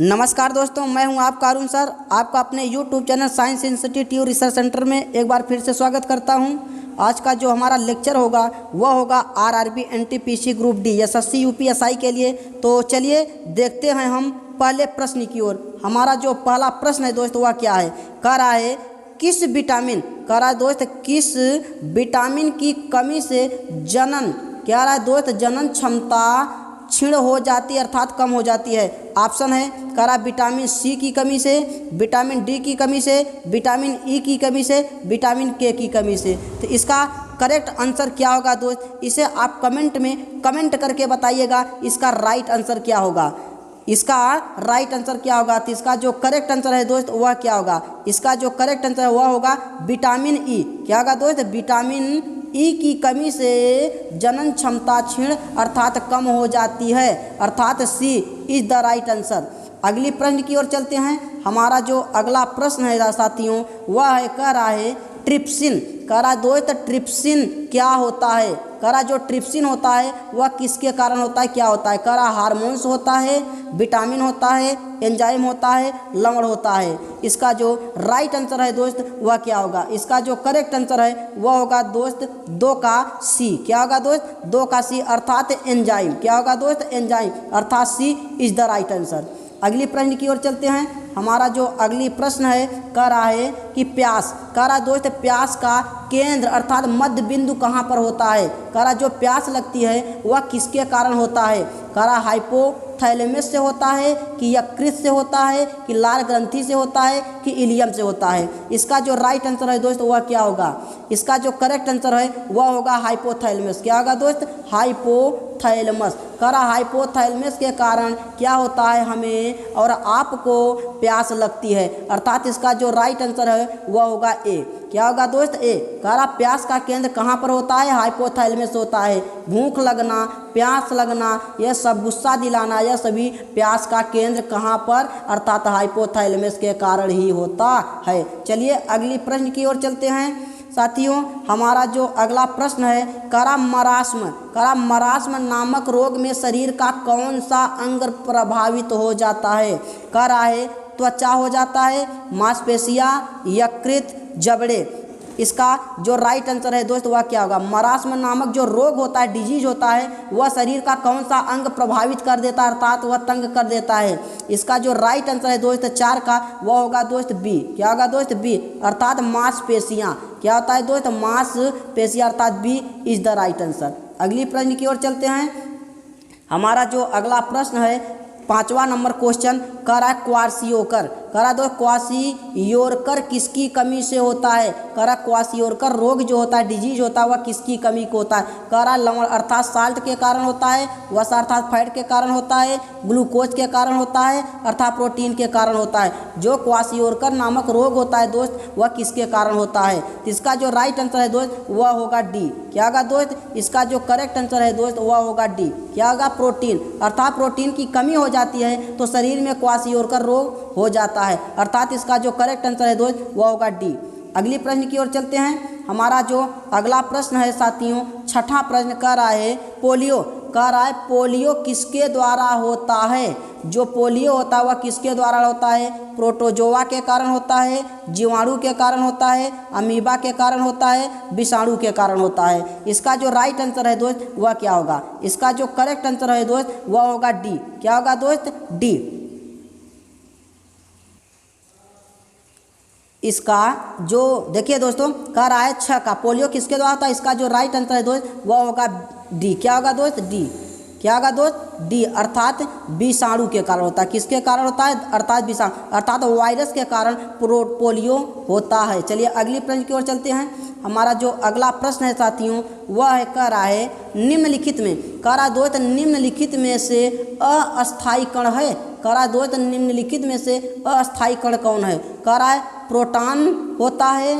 नमस्कार दोस्तों, मैं हूं आपका अरुण सर। आपका अपने YouTube channel science institute research centre में एक बार फिर से स्वागत करता हूं। आज का जो हमारा लेक्चर होगा वह होगा RRB NTPC group D SSC UPSI के लिए। तो चलिए देखते हैं हम पहले प्रश्न की ओर। हमारा जो पहला प्रश्न है दोस्त वह क्या है, कह रहा है किस विटामिन, कह रहा है दोस्त किस विटामिन की कमी से जनन, कह रहा है दोस्त जनन क्षमता क्षीण हो जाती है अर्थात कम हो जाती है। ऑप्शन है कह रहा विटामिन सी की कमी से, विटामिन डी की कमी से, विटामिन ई की कमी से, विटामिन के की कमी से। तो इसका करेक्ट आंसर क्या होगा दोस्त, इसे आप कमेंट में कमेंट करके बताइएगा इसका राइट आंसर क्या होगा। इसका राइट आंसर क्या होगा, तो इसका जो करेक्ट आंसर है दोस्त वह क्या होगा, इसका जो करेक्ट आंसर है वह होगा विटामिन ई। क्या होगा दोस्त, विटामिन ई की कमी से जनन क्षमता क्षीण अर्थात कम हो जाती है, अर्थात सी इज द राइट आंसर। अगली प्रश्न की ओर चलते हैं। हमारा जो अगला प्रश्न है साथियों वह है, कह रहा है ट्रिप्सिन, कह रहा दोस्त ट्रिप्सिन क्या होता है, कह रहा जो ट्रिप्सिन होता है वह किसके कारण होता है, क्या होता है, कह रहा हार्मोन्स होता है, विटामिन होता है, एंजाइम होता है, लवण होता है। इसका जो राइट आंसर है दोस्त वह क्या होगा, इसका जो करेक्ट आंसर है वह होगा दोस्त 2 का सी। क्या होगा दोस्त, 2 का सी अर्थात एंजाइम। क्या होगा दोस्त, एंजाइम अर्थात सी इज द राइट आंसर। अगली प्रश्न की ओर चलते हैं। हमारा जो अगली प्रश्न है कह रहा है कि प्यास, कह रहा दोस्त प्यास का केंद्र अर्थात मध्य बिंदु कहाँ पर होता है, कह रहा जो प्यास लगती है वह किसके कारण होता है, कह रहा हाइपोथैलेमस से होता है कि यकृत से होता है कि लाल ग्रंथि से होता है कि इलियम से होता है। इसका जो राइट आंसर है दोस्त वह क्या होगा, इसका जो करेक्ट आंसर है वह होगा हाइपोथैलेमस। क्या होगा दोस्त, हाइपोथैलेमस। कह रहा हाइपोथैलेमस के कारण क्या होता है हमें और आपको प्यास लगती है, अर्थात इसका जो राइट आंसर है वह होगा ए। क्या होगा दोस्त, ए। कह रहा प्यास का केंद्र कहाँ पर होता है, हाइपोथैलेमस होता है। भूख लगना, प्यास लगना, यह सब गुस्सा दिलाना, यह सभी प्यास का केंद्र कहाँ पर अर्थात हाइपोथैलेमस के कारण ही होता है। चलिए अगली प्रश्न की ओर चलते हैं साथियों। हमारा जो अगला प्रश्न है करा मरास्म, करा मरास्म नामक रोग में शरीर का कौन सा अंग प्रभावित हो जाता है, कह रहा है त्वचा हो जाता है, मांसपेशियां, यकृत, जबड़े। इसका जो राइट आंसर है दोस्त वह क्या होगा, मरास्म नामक जो रोग होता है, डिजीज होता है, वह शरीर का कौन सा अंग प्रभावित कर देता है अर्थात वह तंग कर देता है। इसका जो राइट आंसर है दोस्त 4 का वह होगा दोस्त बी। क्या होगा दोस्त, बी अर्थात मांसपेशियां। क्या होता है दोस्त, मांसपेशियां अर्थात B is the right answer. अगली प्रश्न की ओर चलते हैं। हमारा जो अगला प्रश्न है 5वां नंबर क्वेश्चन कह रहा है क्वासियोकर, कह रहा दो क्वासियोकर किसकी कमी से होता है, कह रहा क्वासियोकर रोग जो होता है, डिजीज होता है वह किसकी कमी को होता है, कह रहा लवण अर्थात साल्ट के कारण होता है, वसा अर्थात फैट के कारण होता है, ग्लूकोज के कारण होता है अर्थात प्रोटीन के कारण होता है। जो क्वासियोकर नामक रोग होता है दोस्त वह किसके कारण होता है, इसका जो राइट आंसर है दोस्त वह होगा डी। क्या होगा दोस्त, इसका जो करेक्ट आंसर है दोस्त वह होगा डी। क्या होगा, प्रोटीन अर्थात प्रोटीन की कमी हो जाती है तो शरीर में क्वासियोकर रोग हो जाता है, अर्थात इसका जो करेक्ट आंसर है दोस्त वह होगा डी। अगली प्रश्न की ओर चलते हैं। हमारा जो अगला प्रश्न है साथियों 6ठा प्रश्न कह रहा है पोलियो, कह रहा है पोलियो किसके द्वारा होता है, जो पोलियो होता है वह किसके द्वारा होता है, प्रोटोजोआ के कारण होता है, जीवाणु के कारण होता है, अमीबा के कारण होता है, विषाणु के कारण होता है। इसका जो राइट आंसर है दोस्त वह क्या होगा, इसका जो करेक्ट आंसर है दोस्त वह होगा डी। क्या होगा दोस्त, डी। इसका जो देखिए दोस्तों कह रहा है 6 का पोलियो किसके द्वारा होता है, इसका जो राइट आंसर है दोस्त वह होगा डी। क्या होगा दोस्त, डी। क्या होगा दोस्त, डी अर्थात विषाणु के कारण होता है। किसके कारण होता है, अर्थात विषाणु अर्थात वायरस के कारण पोलियो होता है। चलिए अगली प्रश्न की ओर चलते हैं। हमारा जो अगला प्रश्न है साथियों वह है, कह रहा है निम्नलिखित में, कह रहा दोस्त निम्नलिखित में से अस्थायी कण है, कह रहा दोस्त निम्नलिखित में से अस्थायी कण कौन है, कह रहा है प्रोटॉन होता है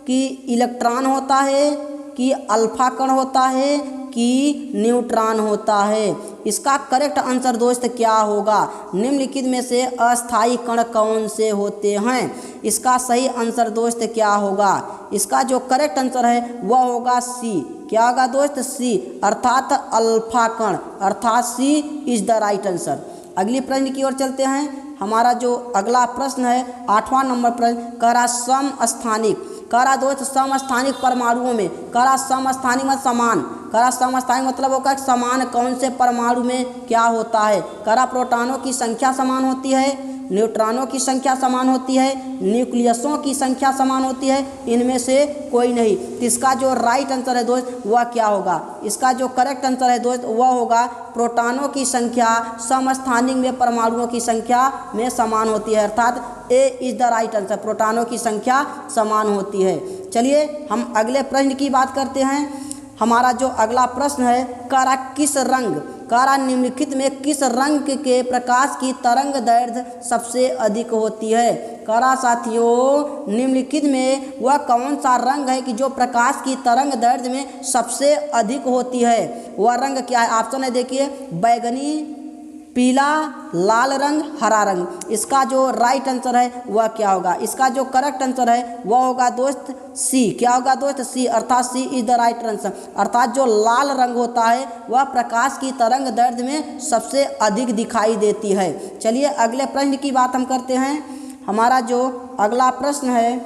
कि इलेक्ट्रॉन होता है कि अल्फा कण होता है कि न्यूट्रॉन होता है। इसका करेक्ट आंसर दोस्त क्या होगा, निम्नलिखित में से अस्थायी कण कौन से होते हैं, इसका सही आंसर दोस्त क्या होगा, इसका जो करेक्ट आंसर है वह होगा सी। क्या होगा दोस्त, सी अर्थात अल्फा कण, अर्थात सी इज द राइट आंसर। अगली प्रश्न की ओर चलते हैं। हमारा जो अगला प्रश्न है 8वां नंबर प्रश्न, कह रहा समस्थानिक, कह रहा दोस्त समस्थानिक परमाणुओं में, कह रहा समस्थानिक मतलब समान, कह रहा समस्थानिक मतलब होगा समान कौन से परमाणु में क्या होता है। कह रहा प्रोटॉनों की संख्या समान होती है, न्यूट्रॉनों की संख्या समान होती है, न्यूक्लियसों की संख्या समान होती है, इनमें से कोई नहीं। तो इसका जो राइट आंसर है दोस्त वह क्या होगा, इसका जो करेक्ट आंसर है दोस्त वह होगा प्रोटॉनों की संख्या समस्थानिक में परमाणुओं की संख्या में समान होती है, अर्थात A is the right answer, प्रोटॉनों की संख्या समान होती है। चलिए हम अगले प्रश्न की बात करते हैं। हमारा जो अगला प्रश्न है, कह किस रंग, कह निम्नलिखित में किस रंग के प्रकाश की तरंग दैर्ध्य सबसे अधिक होती है। कह साथियों निम्नलिखित में वह कौन सा रंग है कि जो प्रकाश की तरंग दैर्ध्य में सबसे अधिक होती है। वह रंग क्या है, ऑप्शन है देखिए, बैगनी, पीला, लाल रंग, हरा रंग। इसका जो राइट आंसर है वह क्या होगा, इसका जो करेक्ट आंसर है वह होगा दोस्त सी। क्या होगा दोस्त, सी, अर्थात सी इज द राइट आंसर, अर्थात जो लाल रंग होता है वह प्रकाश की तरंग दैर्ध्य में सबसे अधिक दिखाई देती है। चलिए अगले प्रश्न की बात हम करते हैं। हमारा जो अगला प्रश्न है,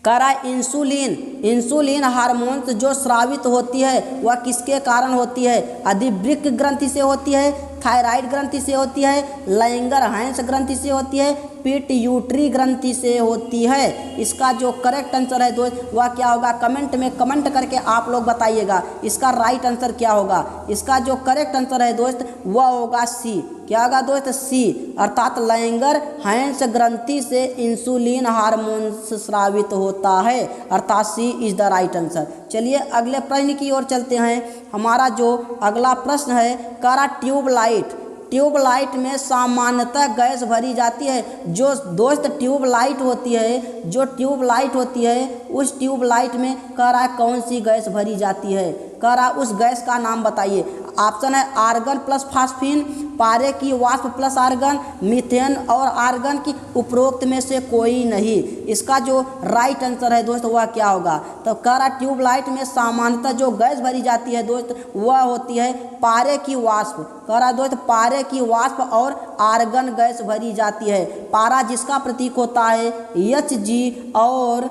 कह रहा इंसुलिन, इंसुलिन हार्मोन जो स्रावित होती है वह किसके कारण होती है। अधिवृक्क ग्रंथि से होती है, थायराइड ग्रंथि से होती है, लैंगरहैंस ग्रंथि से होती है, पिट्यूटरी ग्रंथि से होती है। इसका जो करेक्ट आंसर है दोस्त वह क्या होगा, कमेंट में कमेंट करके आप लोग बताइएगा इसका राइट आंसर क्या होगा। इसका जो करेक्ट आंसर है दोस्त वह होगा सी। क्या होगा दोस्त, सी, अर्थात लैंगरहैंस ग्रंथि से इंसुलिन हार्मोन स्रावित होता है, अर्थात सी इज द राइट आंसर। चलिए अगले प्रश्न की ओर चलते हैं। हमारा जो अगला प्रश्न है, कह रहा ट्यूबलाइट, ट्यूबलाइट में सामान्यतः गैस भरी जाती है। जो दोस्त ट्यूबलाइट होती है, जो ट्यूबलाइट होती है उस ट्यूबलाइट में कह रहा है कौन सी गैस भरी जाती है, कह रहा उस गैस का नाम बताइए। ऑप्शन है आर्गन प्लस फास्फीन, पारे की वाष्प प्लस आर्गन, मीथेन और आर्गन की उपरोक्त में से कोई नहीं। इसका जो राइट आंसर है दोस्त वह क्या होगा, तो कह रहा ट्यूबलाइट में सामान्यतः जो गैस भरी जाती है दोस्त वह होती है पारे की वाष्प। कह रहा दोस्त पारे की वाष्प और आर्गन गैस भरी जाती है। पारा जिसका प्रतीक होता है Hg और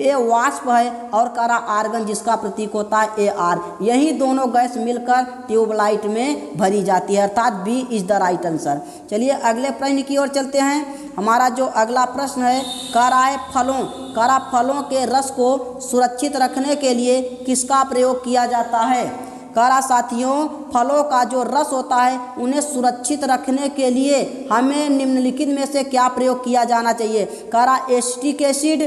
ये वाष्प है, और कह रहा आर्गन जिसका प्रतीक होता है Ar। यही दोनों गैस मिलकर ट्यूबलाइट में भरी जाती है, अर्थात B is the right answer. चलिए अगले प्रश्न की ओर चलते हैं। हमारा जो अगला प्रश्न है, कह रहा है फलों, कह रहा फलों के रस को सुरक्षित रखने के लिए किसका प्रयोग किया जाता है। कह रहा साथियों फलों का जो रस होता है उन्हें सुरक्षित रखने के लिए हमें निम्नलिखित में से क्या प्रयोग किया जाना चाहिए। कह रहा acetic acid,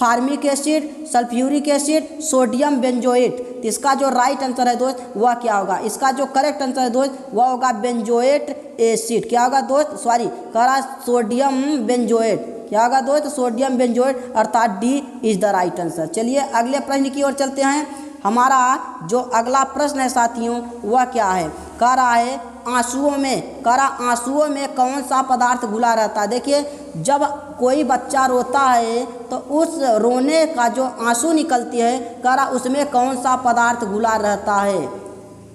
formic acid, sulphuric acid, sodium benzoate. तो इसका जो राइट आंसर है दोस्त वह क्या होगा, इसका जो करेक्ट आंसर है दोस्त वह होगा बेंजोएट एसिड। क्या होगा दोस्त, सॉरी, कह रहा सोडियम बेंजोएट। क्या होगा दोस्त, सोडियम बेंजोएट, अर्थात D is the right answer. चलिए अगले प्रश्न की ओर चलते हैं। हमारा जो अगला प्रश्न है साथियों वह क्या है, कह रहा है आंसुओं में, कह रहा आंसुओं में कौन सा पदार्थ घुला रहता है। देखिए जब कोई बच्चा रोता है तो उस रोने का जो आंसू निकलती है, कह रहा उसमें कौन सा पदार्थ घुला रहता है,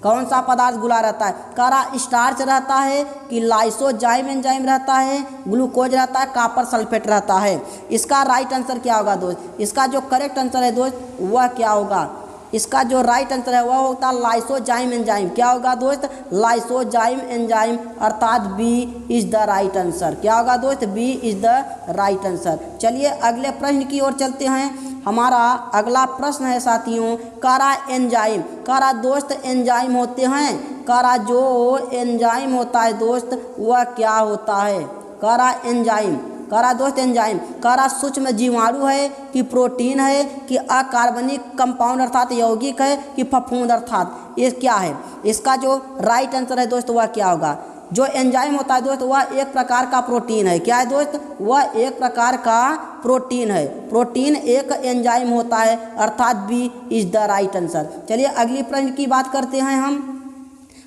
कौन सा पदार्थ घुला रहता है। कह रहा स्टार्च रहता है कि लाइसोजाइम एंजाइम रहता है, ग्लूकोज रहता है, कॉपर सल्फेट रहता है। इसका राइट आंसर क्या होगा दोस्त, इसका जो करेक्ट आंसर है दोस्त वह क्या होगा, इसका जो राइट आंसर है वह होता है लाइसोजाइम एंजाइम। क्या होगा दोस्त, लाइसोजाइम एंजाइम, अर्थात B is the right answer. क्या होगा दोस्त, B is the right answer. चलिए अगले प्रश्न की ओर चलते हैं। हमारा अगला प्रश्न है साथियों, कह रहा एंजाइम, कह रहा दोस्त एंजाइम होते हैं, कह रहा जो एंजाइम होता है दोस्त वह क्या होता है। कह रहा एंजाइम, कह रहा दोस्त एंजाइम, कह रहा सूक्ष्म जीवाणु है कि प्रोटीन है कि अकार्बनिक कंपाउंड अर्थात यौगिक है कि फफूंद अर्थात ये क्या है। इसका जो राइट आंसर है दोस्त वह क्या होगा, जो एंजाइम होता है दोस्त वह एक प्रकार का प्रोटीन है। क्या है दोस्त, वह एक प्रकार का प्रोटीन है, प्रोटीन एक एंजाइम होता है, अर्थात B is the right answer. चलिए अगली प्रश्न की बात करते हैं हम।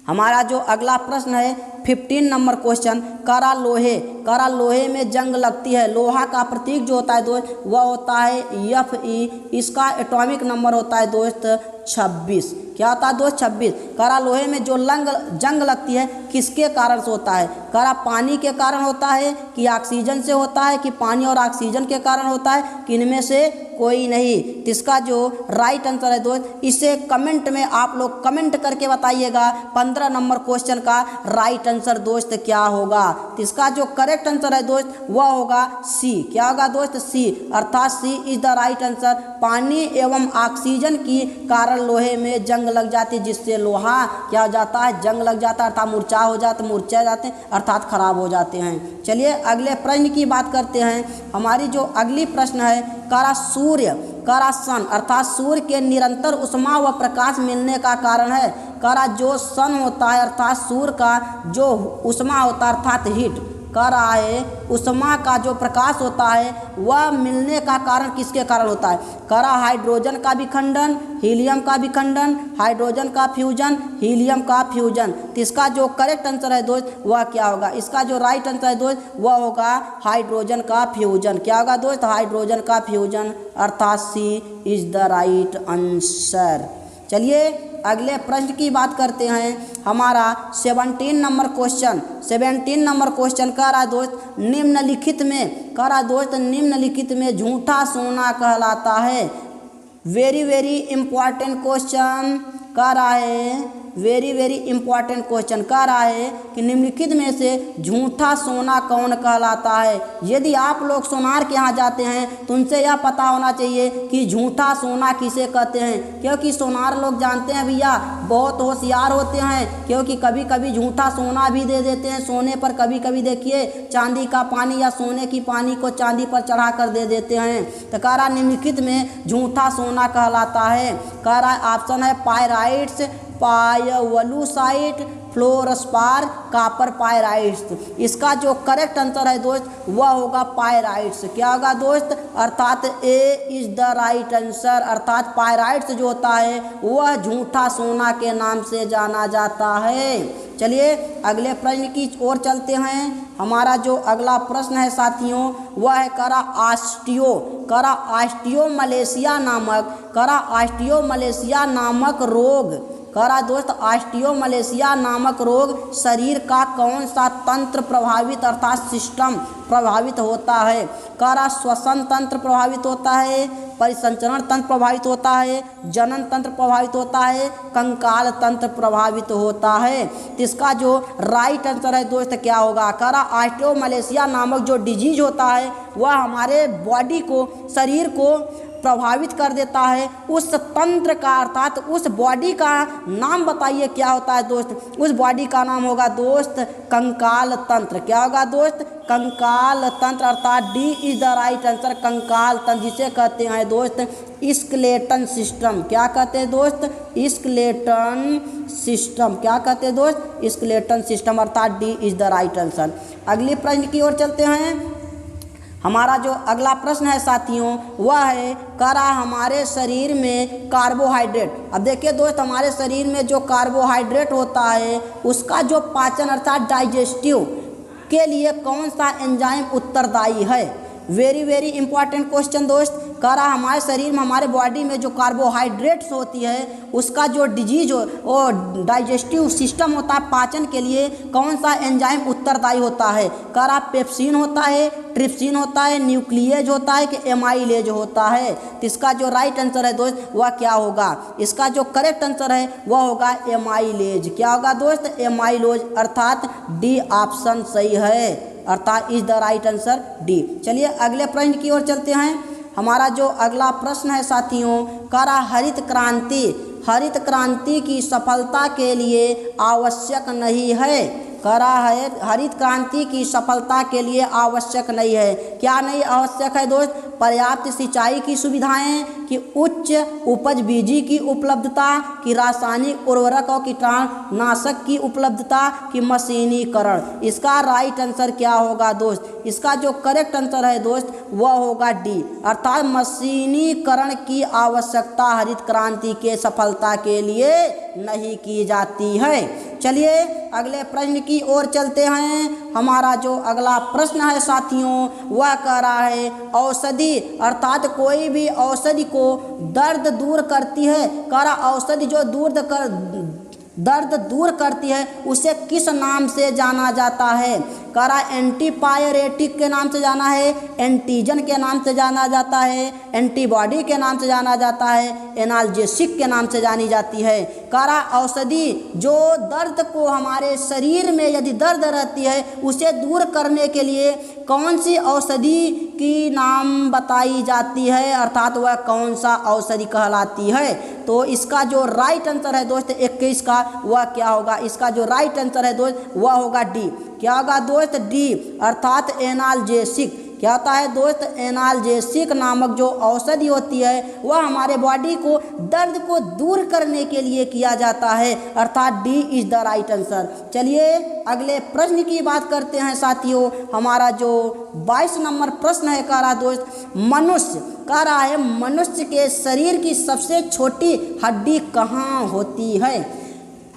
हमारा जो अगला प्रश्न है, 15 नंबर क्वेश्चन, करा लोहे में जंग लगती है। लोहा का प्रतीक जो होता है दोस्त वह होता है Fe। इसका एटॉमिक नंबर होता है दोस्त 26। क्या होता है दोस्त? 26। करा लोहे में जो जंग लगती है किसके कारण से होता है? करा पानी के कारण होता है कि ऑक्सीजन से होता है कि पानी और ऑक्सीजन के कारण होता है कि इनमें से कोई नहीं? तो इसका जो राइट आंसर है दोस्त, इसे कमेंट में आप लोग कमेंट करके बताइएगा 15 नंबर क्वेश्चन का राइट आंसर दोस्त क्या होगा। तो इसका जो करेक्ट आंसर है दोस्त वह होगा सी। क्या होगा दोस्त? सी, अर्थात सी इज द राइट आंसर। पानी एवं ऑक्सीजन की कारण लोहे में जंग लग जाती है, जिससे लोहा क्या हो जाता है? जंग लग जाता है, अर्थात मुरझा जाते हैं, अर्थात खराब हो जाते हैं। चलिए अगले प्रश्न की बात करते हैं। हमारी जो अगली प्रश्न है, करा सन अर्थात सूर्य के निरंतर उष्मा व प्रकाश मिलने का कारण है। करा जो सन होता है अर्थात सूर्य का जो उष्मा होता है अर्थात हीट, करा है उष्मा का जो प्रकाश होता है वह मिलने का कारण किसके कारण होता है? करा हाइड्रोजन का विखंडन, हीलियम का विखंडन, हाइड्रोजन का फ्यूजन, हीलियम का फ्यूजन। तो इसका जो करेक्ट आंसर है दोस्त वह क्या होगा? इसका जो राइट आंसर है दोस्त वह होगा हाइड्रोजन का फ्यूजन। क्या होगा दोस्त? हाइड्रोजन का फ्यूजन, अर्थात सी इज द राइट आंसर। चलिए अगले प्रश्न की बात करते हैं। हमारा 17 नंबर क्वेश्चन कह रहा है दोस्त, निम्नलिखित में झूठा सोना कहलाता है। वेरी इंपॉर्टेंट क्वेश्चन कह रहा है, वेरी इंपॉर्टेंट क्वेश्चन कह रहा है कि निम्नलिखित में से झूठा सोना कौन कहलाता है। यदि आप लोग सोनार के यहाँ जाते हैं तो उनसे यह पता होना चाहिए कि झूठा सोना किसे कहते हैं, क्योंकि सोनार लोग जानते हैं भैया बहुत होशियार होते हैं, क्योंकि कभी कभी झूठा सोना भी दे देते हैं। सोने पर कभी कभी देखिए चांदी का पानी या सोने की पानी को चांदी पर चढ़ा कर दे देते हैं। तो कह रहा निम्नलिखित में झूठा सोना कहलाता है। कह रहा ऑप्शन है पायराइट्स, पायवलूसाइट, फ्लोरस्पार, कापर पायराइट्स। इसका जो करेक्ट आंसर है दोस्त वह होगा पायराइट्स। क्या होगा दोस्त? अर्थात A is the right answer, अर्थात पायराइट्स जो होता है वह झूठा सोना के नाम से जाना जाता है। चलिए अगले प्रश्न की ओर चलते हैं। हमारा जो अगला प्रश्न है साथियों वह है करा ऑस्टियोमलेशिया नामक रोग। करा दोस्त ऑस्टियोमलेशिया नामक रोग शरीर का कौन सा तंत्र प्रभावित अर्थात सिस्टम प्रभावित होता है? करा श्वसन तंत्र प्रभावित होता है, परिसंचरण तंत्र प्रभावित होता है, जनन तंत्र प्रभावित होता है, कंकाल तंत्र प्रभावित होता है। तो इसका जो राइट आंसर है दोस्त क्या होगा? करा ऑस्टियोमलेशिया नामक जो डिजीज होता है वह हमारे बॉडी को, शरीर को प्रभावित कर देता है। उस तंत्र का अर्थात उस बॉडी का नाम बताइए क्या होता है दोस्त? उस बॉडी का नाम होगा दोस्त कंकाल तंत्र। क्या होगा दोस्त? कंकाल तंत्र, अर्थात D is the right answer, कंकाल तंत्र, जिसे कहते हैं दोस्त स्केलेटन सिस्टम। क्या कहते हैं दोस्त? Skeleton system. क्या कहते हैं दोस्त? स्केलेटन सिस्टम, अर्थात D is the right answer. अगले प्रश्न की ओर चलते हैं। हमारा जो अगला प्रश्न है साथियों वह है करा हमारे शरीर में कार्बोहाइड्रेट। अब देखिए दोस्त हमारे शरीर में जो कार्बोहाइड्रेट होता है उसका जो पाचन अर्थात डाइजेस्टिव के लिए कौन सा एंजाइम उत्तरदायी है? वेरी इंपॉर्टेंट क्वेश्चन दोस्त। करा हमारे शरीर में, हमारे बॉडी में जो कार्बोहाइड्रेट्स होती है उसका जो डिजीज और डाइजेस्टिव सिस्टम होता है पाचन के लिए कौन सा एंजाइम उत्तरदायी होता है? करा पेप्सिन होता है, ट्रिप्सिन होता है, न्यूक्लियेज होता है कि एमाइलेज होता है? तो इसका जो राइट आंसर है दोस्त वह क्या होगा? इसका जो करेक्ट आंसर है वह होगा एमाइलेज। क्या होगा दोस्त? एमाइलोज, अर्थात डी ऑप्शन सही है, अर्थात is the right answer D. चलिए अगले प्रश्न की ओर चलते हैं। हमारा जो अगला प्रश्न है साथियों करा हरित क्रांति की सफलता के लिए आवश्यक नहीं है। करा है हरित क्रांति की सफलता के लिए आवश्यक नहीं है। क्या नहीं आवश्यक है दोस्त? पर्याप्त सिंचाई की सुविधाएं, कि उच्च उपज बीजी की उपलब्धता, कि रासायनिक उर्वरक और कीटनाशक की उपलब्धता, कि मशीनीकरण। इसका राइट आंसर क्या होगा दोस्त? इसका जो करेक्ट आंसर है दोस्त वह होगा डी, अर्थात मशीनीकरण की आवश्यकता हरित क्रांति के सफलता के लिए नहीं की जाती है। चलिए अगले प्रश्न की ओर चलते हैं। हमारा जो अगला प्रश्न है साथियों वह कह रहा है औषधि अर्थात कोई भी औषधि को दर्द दूर करती है। कह रहा औषधि जो दर्द दूर करती है उसे किस नाम से जाना जाता है। कह रहा एंटीपायरेटिक के नाम से जाना है, एंटीजन के नाम से जाना जाता है, एंटीबॉडी के नाम से जाना जाता है, एनाल्जेसिक के नाम से जानी जाती है। कह रहा औषधि जो दर्द को हमारे शरीर में यदि दर्द रहती है उसे दूर करने के लिए कौन सी औषधि की नाम बताई जाती है अर्थात वह कौन सा औषधि कहलाती है। तो इसका जो राइट आंसर है दोस्त 21 का वह क्या होगा। इसका जो राइट आंसर है दोस्त वह होगा डी। क्या होगा दोस्त डी अर्थात एनाल्जेसिक। क्या होता है दोस्त एनाल्जेसिक नामक जो औषधि होती है वह हमारे बॉडी को दर्द को दूर करने के लिए किया जाता है अर्थात D is the right answer. चलिए अगले प्रश्न की बात करते हैं साथियों। हमारा जो 22 नंबर प्रश्न है कह रहा दोस्त मनुष्य कह रहा है मनुष्य के शरीर की सबसे छोटी हड्डी कहाँ होती है।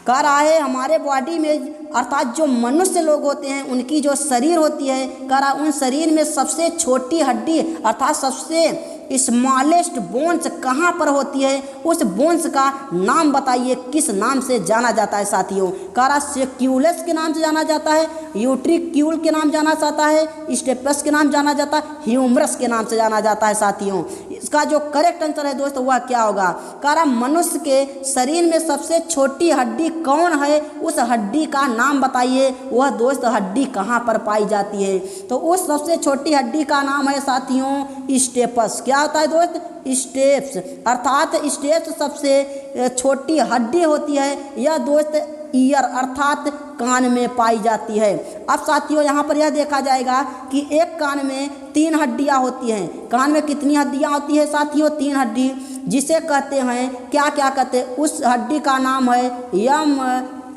कह रहा है हमारे बॉडी में अर्थात जो मनुष्य लोग होते हैं उनकी जो शरीर होती है कह रहा उन शरीर में सबसे छोटी हड्डी अर्थात सबसे स्मॉलेस्ट बोन्स कहाँ पर होती है। उस बोन्स का नाम बताइए किस नाम से जाना जाता है साथियों। कह रहा सेक्यूलस के नाम से जाना जाता है, यूट्रिक्यूल के नाम जाना जाता है, स्टेपस के नाम जाना जाता है, ह्यूमरस के नाम से जाना जाता है साथियों। इसका जो करेक्ट आंसर है दोस्त वह क्या होगा। कह रहा मनुष्य के शरीर में सबसे छोटी हड्डी कौन है उस हड्डी का नाम बताइए वह दोस्त हड्डी कहाँ पर पाई जाती है। तो उस सबसे छोटी हड्डी का नाम है साथियों स्टेपस। क्या होता है दोस्त स्टेप्स अर्थात स्टेप्स सबसे छोटी हड्डी होती है। यह दोस्त ईयर अर्थात कान में पाई जाती है। अब साथियों यहाँ पर यह देखा जाएगा कि एक कान में 3 हड्डियाँ होती हैं। कान में कितनी हड्डियाँ होती है साथियों 3 हड्डी जिसे कहते हैं क्या क्या कहते हैं उस हड्डी का नाम है यम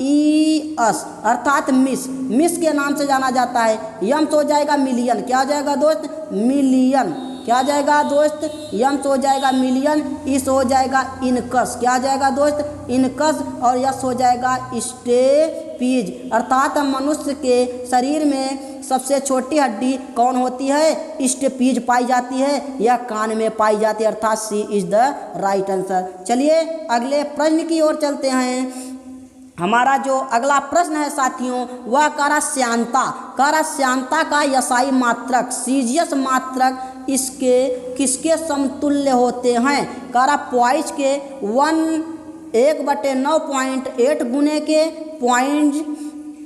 ई एस अर्थात मिस के नाम से जाना जाता है। यम तो हो जाएगा मिलियन। क्या हो जाएगा दोस्त मिलियन। क्या हो जाएगा दोस्त यम तो हो जाएगा मिलियन, इस हो जाएगा इनकस। क्या हो जाएगा दोस्त इनकस और यस हो जाएगा स्टेपीज अर्थात मनुष्य के शरीर में सबसे छोटी हड्डी कौन होती है स्टेपीज पाई जाती है या कान में पाई जाती है अर्थात सी इज द राइट आंसर। चलिए अगले प्रश्न की ओर चलते हैं। हमारा जो अगला प्रश्न है साथियों वह कह रहा श्यांता का यसाई मात्रक सीजियस मात्रक इसके किसके समतुल्य होते हैं। कह रहा पॉइज के 1/9.8 गुने के पॉइंट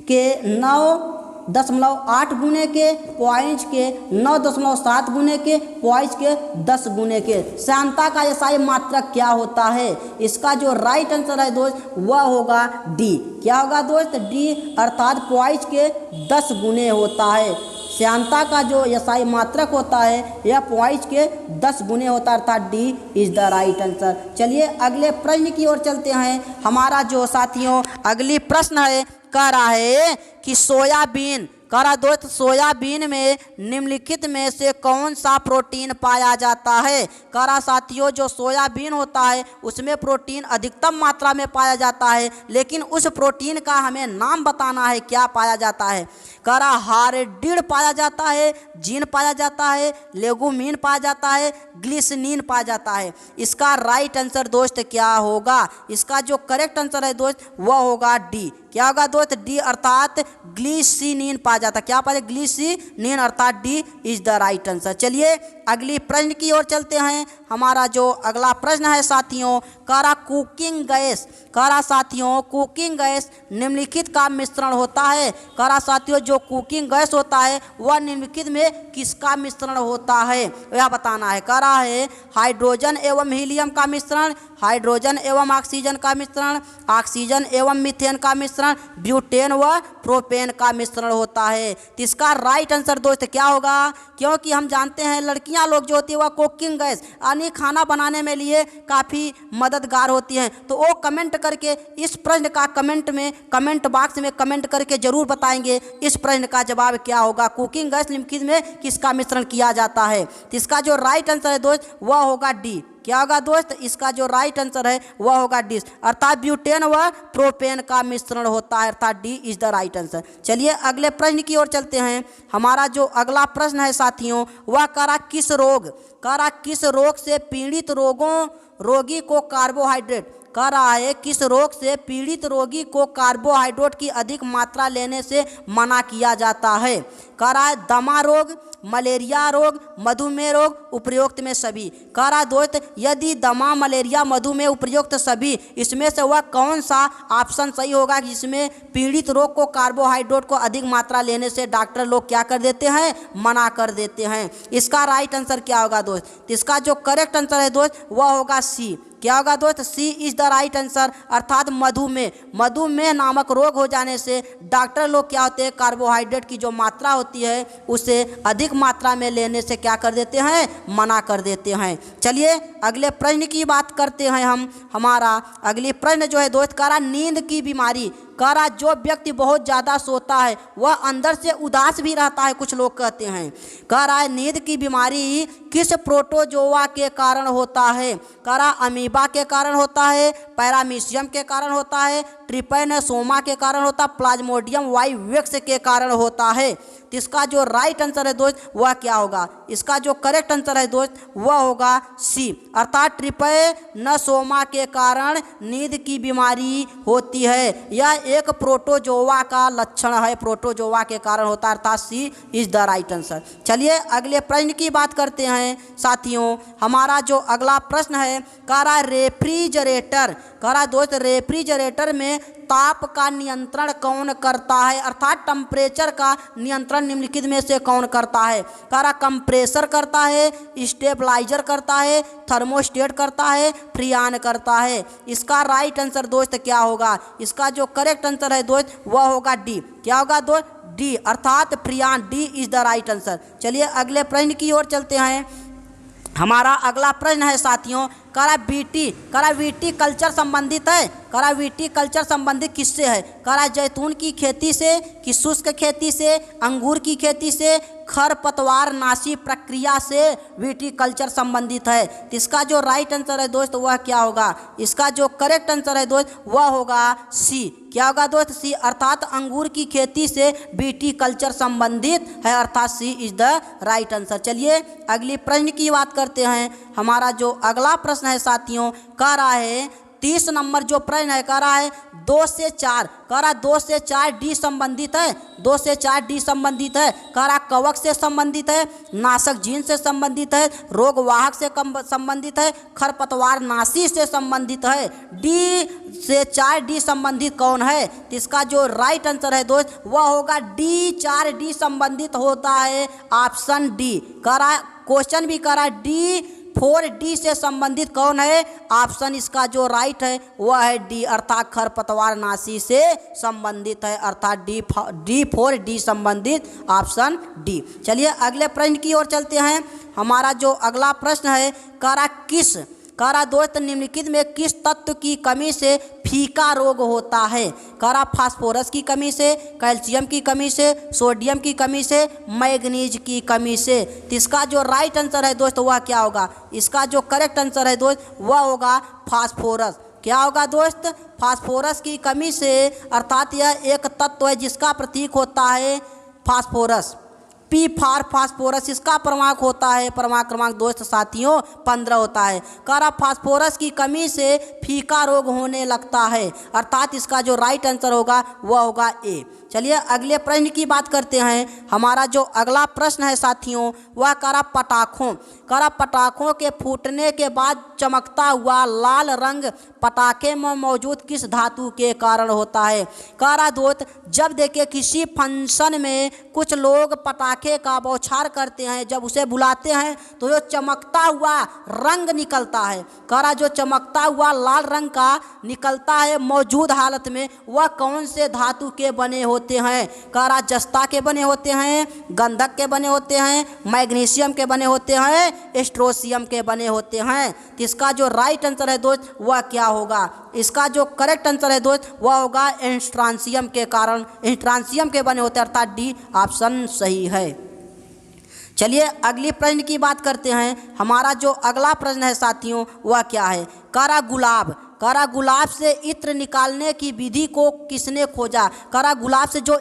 के 9.8 गुने के पॉइंट के 9.7 गुने के पॉइंट के 10 गुने के श्यांता का यसाई मात्रक क्या होता है। इसका जो राइट आंसर है दोस्त वह होगा डी। क्या होगा दोस्त डी अर्थात पॉइंट के 10 गुने होता है। श्यांता का जो यसाई मात्रक होता है यह पॉइंट के 10 गुने होता है अर्थात D is the right answer. चलिए अगले प्रश्न की ओर चलते हैं। हमारा जो साथियों अगली प्रश्न है कह रहा है कि सोयाबीन कह रहा दोस्त सोयाबीन में निम्नलिखित में से कौन सा प्रोटीन पाया जाता है। कह रहा साथियों जो सोयाबीन होता है उसमें प्रोटीन अधिकतम मात्रा में पाया जाता है लेकिन उस प्रोटीन का हमें नाम बताना है क्या पाया जाता है। कह रहा हार्डिड पाया जाता है, जीन पाया जाता है, लेगुमिन पाया जाता है, ग्लिसरीन पाया जाता है। इसका राइट आंसर दोस्त क्या होगा। इसका जो करेक्ट आंसर है दोस्त वह होगा डी। क्या होगा दोस्त डी अर्थात ग्लिसरीन पाया जाता है। क्या पाया ग्लिसरीन अर्थात D is the right answer. चलिए अगली प्रश्न की ओर चलते हैं। हमारा जो अगला प्रश्न है साथियों कह रहा कुकिंग गैस। कह रहा साथियों कुकिंग गैस निम्नलिखित का मिश्रण होता है। कह रहा साथियों जो कुकिंग गैस होता है वह निम्नलिखित में किसका मिश्रण होता है यह बताना है। कह रहा है हाइड्रोजन एवं हीलियम का मिश्रण, हाइड्रोजन एवं ऑक्सीजन का मिश्रण, ऑक्सीजन एवं मीथेन का मिश्रण, ब्यूटेन व प्रोपेन का मिश्रण होता है। तो इसका राइट आंसर दोस्त क्या होगा। क्योंकि हम जानते हैं लड़कियां लोग जो होती है वह कुकिंग गैस यानी खाना बनाने में लिए काफ़ी मददगार होती हैं। तो वो कमेंट करके इस प्रश्न का कमेंट बॉक्स में कमेंट करके ज़रूर बताएंगे इस प्रश्न का जवाब क्या होगा। कुकिंग गैस निम्नलिखित में किसका मिश्रण किया जाता है। तो इसका जो राइट आंसर है दोस्त वह होगा डी। क्या होगा दोस्त, इसका जो राइट आंसर है वह होगा डी, अर्थात ब्यूटेन व प्रोपेन का मिश्रण होता है, अर्थात D is the right answer. चलिए अगले प्रश्न की ओर चलते हैं। हमारा जो अगला प्रश्न है साथियों वह किस रोग से पीड़ित रोगी को कार्बोहाइड्रेट कह रहा है, किस रोग से पीड़ित रोगी को कार्बोहाइड्रेट की अधिक मात्रा लेने से मना किया जाता है। कह रहा है दमा रोग, मलेरिया रोग, मधुमेह रोग, उपरोक्त में सभी। कह रहा है दोस्त यदि दमा, मलेरिया, मधुमेह, उपरोक्त सभी, इसमें से वह कौन सा ऑप्शन सही होगा कि जिसमें पीड़ित रोग को कार्बोहाइड्रेट को अधिक मात्रा लेने से डॉक्टर लोग क्या कर देते हैं, मना कर देते हैं। इसका राइट आंसर क्या होगा दोस्त, इसका जो करेक्ट आंसर है दोस्त वह होगा सी। क्या होगा दोस्त, सी इज द राइट आंसर, अर्थात मधुमेह नामक रोग हो जाने से डॉक्टर लोग क्या होते हैं, कार्बोहाइड्रेट की जो मात्रा होती है उसे अधिक मात्रा में लेने से क्या कर देते हैं, मना कर देते हैं। चलिए अगले प्रश्न की बात करते हैं हम। हमारा अगली प्रश्न जो है दोस्त कह रहा नींद की बीमारी, कह रहा जो व्यक्ति बहुत ज़्यादा सोता है वह अंदर से उदास भी रहता है, कुछ लोग कहते हैं। कह रहा है नींद की बीमारी किस प्रोटोजोआ के कारण होता है। कह रहा अमीबा के कारण होता है, पैरामीशियम के कारण होता है, ट्रिपैनोसोमा के कारण होता है, प्लाज्मोडियम वाइवेक्स के कारण होता है। तो इसका जो राइट आंसर है दोस्त वह क्या होगा, इसका जो करेक्ट आंसर है दोस्त वह होगा सी, अर्थात ट्रिपैनोसोमा के कारण नींद की बीमारी होती है। यह एक प्रोटोजोआ का लक्षण है, प्रोटोजोआ के कारण होता है, अर्थात सी इज द राइट आंसर। चलिए अगले प्रश्न की बात करते हैं साथियों। हमारा जो अगला प्रश्न है कह रहा रेफ्रिजरेटर, कह रहा दोस्त रेफ्रिजरेटर में ताप का नियंत्रण कौन करता है, अर्थात टेम्परेचर का नियंत्रण निम्नलिखित में से कौन करता है। कह रहा कंप्रेसर करता है, स्टेबलाइजर करता है, थर्मोस्टेट करता है, फ्रियान करता है। इसका राइट आंसर दोस्त क्या होगा, इसका जो करेक्ट आंसर है दोस्त वह होगा डी। क्या होगा दोस्त, डी, अर्थात फ्रियान, D is the right answer. चलिए अगले प्रश्न की ओर चलते हैं। हमारा अगला प्रश्न है साथियों करा वीटी कल्चर संबंधित है, करा वीटी कल्चर संबंधित किससे है। करा जैतून की खेती से, कि शुष्क खेती से, अंगूर की खेती से, खरपतवार नाशी प्रक्रिया से वीटी कल्चर संबंधित है। तो इसका जो राइट आंसर है दोस्त वह क्या होगा, इसका जो करेक्ट आंसर है दोस्त वह होगा सी। क्या होगा दोस्त, सी, अर्थात अंगूर की खेती से वीटी कल्चर संबंधित है, अर्थात सी इज द राइट आंसर। चलिए अगली प्रश्न की बात करते हैं। हमारा जो अगला प्रश्न है साथियों कह रहा है 30 नंबर जो प्रश्न है कह रहा है 2 से 4, कह रहा 2 से 4 डी संबंधित है, 2 से 4 डी संबंधित है। कह रहा कवक से संबंधित है, नाशक जीन से संबंधित है, रोग वाहक से संबंधित है, खरपतवार नाशी से संबंधित है। डी से 4 डी संबंधित कौन है, तो इसका जो राइट आंसर है दोस्त वह होगा डी, 4 डी संबंधित होता है, ऑप्शन डी। कह रहा क्वेश्चन भी कह रहा डी 4D से संबंधित कौन है, ऑप्शन इसका जो राइट है वह है डी, अर्थात खरपतवार नाशी से संबंधित है, अर्थात डी 4D संबंधित, ऑप्शन डी। चलिए अगले प्रश्न की ओर चलते हैं। हमारा जो अगला प्रश्न है कह रहा दोस्त निम्नलिखित में किस तत्व की कमी से फीका रोग होता है। कह रहा फास्फोरस की कमी से, कैल्शियम की कमी से, सोडियम की कमी से, मैग्नीज की कमी से। तो इसका जो राइट आंसर है दोस्त वह क्या होगा, इसका जो करेक्ट आंसर है दोस्त वह होगा फास्फोरस। क्या होगा दोस्त, फास्फोरस की कमी से, अर्थात यह एक तत्व है जिसका प्रतीक होता है फास्फोरस, पी फॉर फास्फोरस। इसका क्रमांक होता है, क्रमांक दोस्त साथियों 15 होता है। कह रहा फास्फोरस की कमी से फीका रोग होने लगता है, अर्थात इसका जो राइट आंसर होगा वह होगा ए। चलिए अगले प्रश्न की बात करते हैं। हमारा जो अगला प्रश्न है साथियों वह कह रहा पटाखों के फूटने के बाद चमकता हुआ लाल रंग पटाखे में मौजूद किस धातु के कारण होता है। कह रहा दोस्त जब देखिए किसी फंक्शन में कुछ लोग पटाखे का बौछार करते हैं, जब उसे बुलाते हैं तो जो चमकता हुआ रंग निकलता है, कह रहा जो चमकता हुआ लाल रंग का निकलता है मौजूद हालत में वह कौन से धातु के बने होते हैं। कह रहा जस्ता के बने होते हैं, गंधक के बने होते हैं, मैग्नीशियम के बने होते हैं, स्ट्रोसियम के बने होते हैं। तो इसका जो राइट आंसर है दोस्त वह क्या होगा, इसका जो करेक्ट आंसर है दोस्त वह होगा स्ट्रांसियम के कारण, स्ट्रांसियम के बने होते हैं, अर्थात डी ऑप्शन सही है। चलिए अगली प्रश्न की बात करते हैं। हमारा जो अगला प्रश्न है साथियों वह क्या है? कारा गुलाब से इत्र निकालने की विधि को किसने खोजा? कारा गुलाब से जो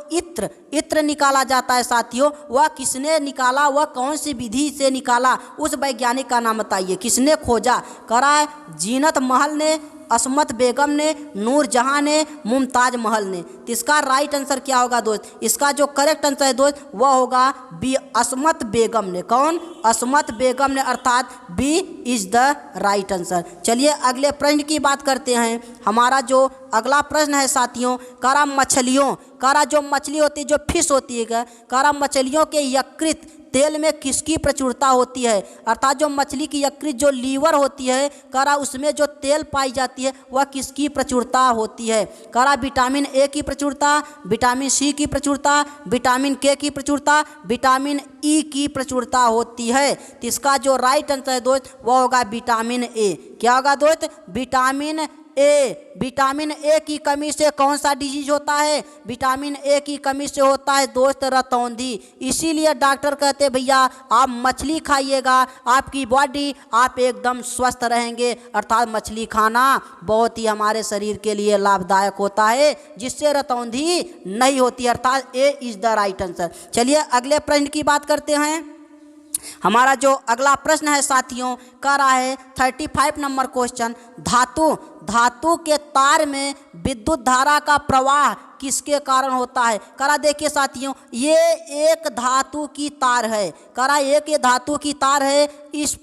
इत्र निकाला जाता है साथियों वह किसने निकाला? वह कौन सी विधि से निकाला? उस वैज्ञानिक का नाम बताइए, किसने खोजा? कारा जीनत महल ने, असमत बेगम ने, नूरजहां ने, मुमताज महल ने। तो इसका राइट आंसर क्या होगा दोस्त? इसका जो करेक्ट आंसर है दोस्त वह होगा बी, असमत बेगम ने। कौन? असमत बेगम ने, अर्थात B is the right answer. चलिए अगले प्रश्न की बात करते हैं। हमारा जो अगला प्रश्न है साथियों, कारा जो मछली होती है, जो फिश होती है, कारा मछलियों के यकृत तेल में किसकी प्रचुरता होती है? अर्थात जो मछली की यकृत जो लीवर होती है कारा उसमें जो तेल पाई जाती है वह किसकी प्रचुरता होती है? कारा विटामिन ए की प्रचुरता, विटामिन सी की प्रचुरता, विटामिन के की प्रचुरता, विटामिन ई की प्रचुरता होती है। तो इसका जो राइट आंसर है दोस्त वह होगा विटामिन ए। क्या होगा दोस्त? Vitamin A. विटामिन ए की कमी से कौन सा डिजीज होता है? विटामिन ए की कमी से होता है दोस्त रतौंधी। इसीलिए डॉक्टर कहते हैं भैया आप मछली खाइएगा, आपकी बॉडी आप एकदम स्वस्थ रहेंगे। अर्थात मछली खाना बहुत ही हमारे शरीर के लिए लाभदायक होता है, जिससे रतौंधी नहीं होती। अर्थात A is the right answer. चलिए अगले प्रश्न की बात करते हैं। हमारा जो अगला प्रश्न है साथियों कर रहा है 35 नंबर क्वेश्चन, धातु के तार में विद्युत धारा का प्रवाह किसके कारण होता है? करा देखिए साथियों, ये एक धातु की तार है। करा एक ये धातु की तार है, इस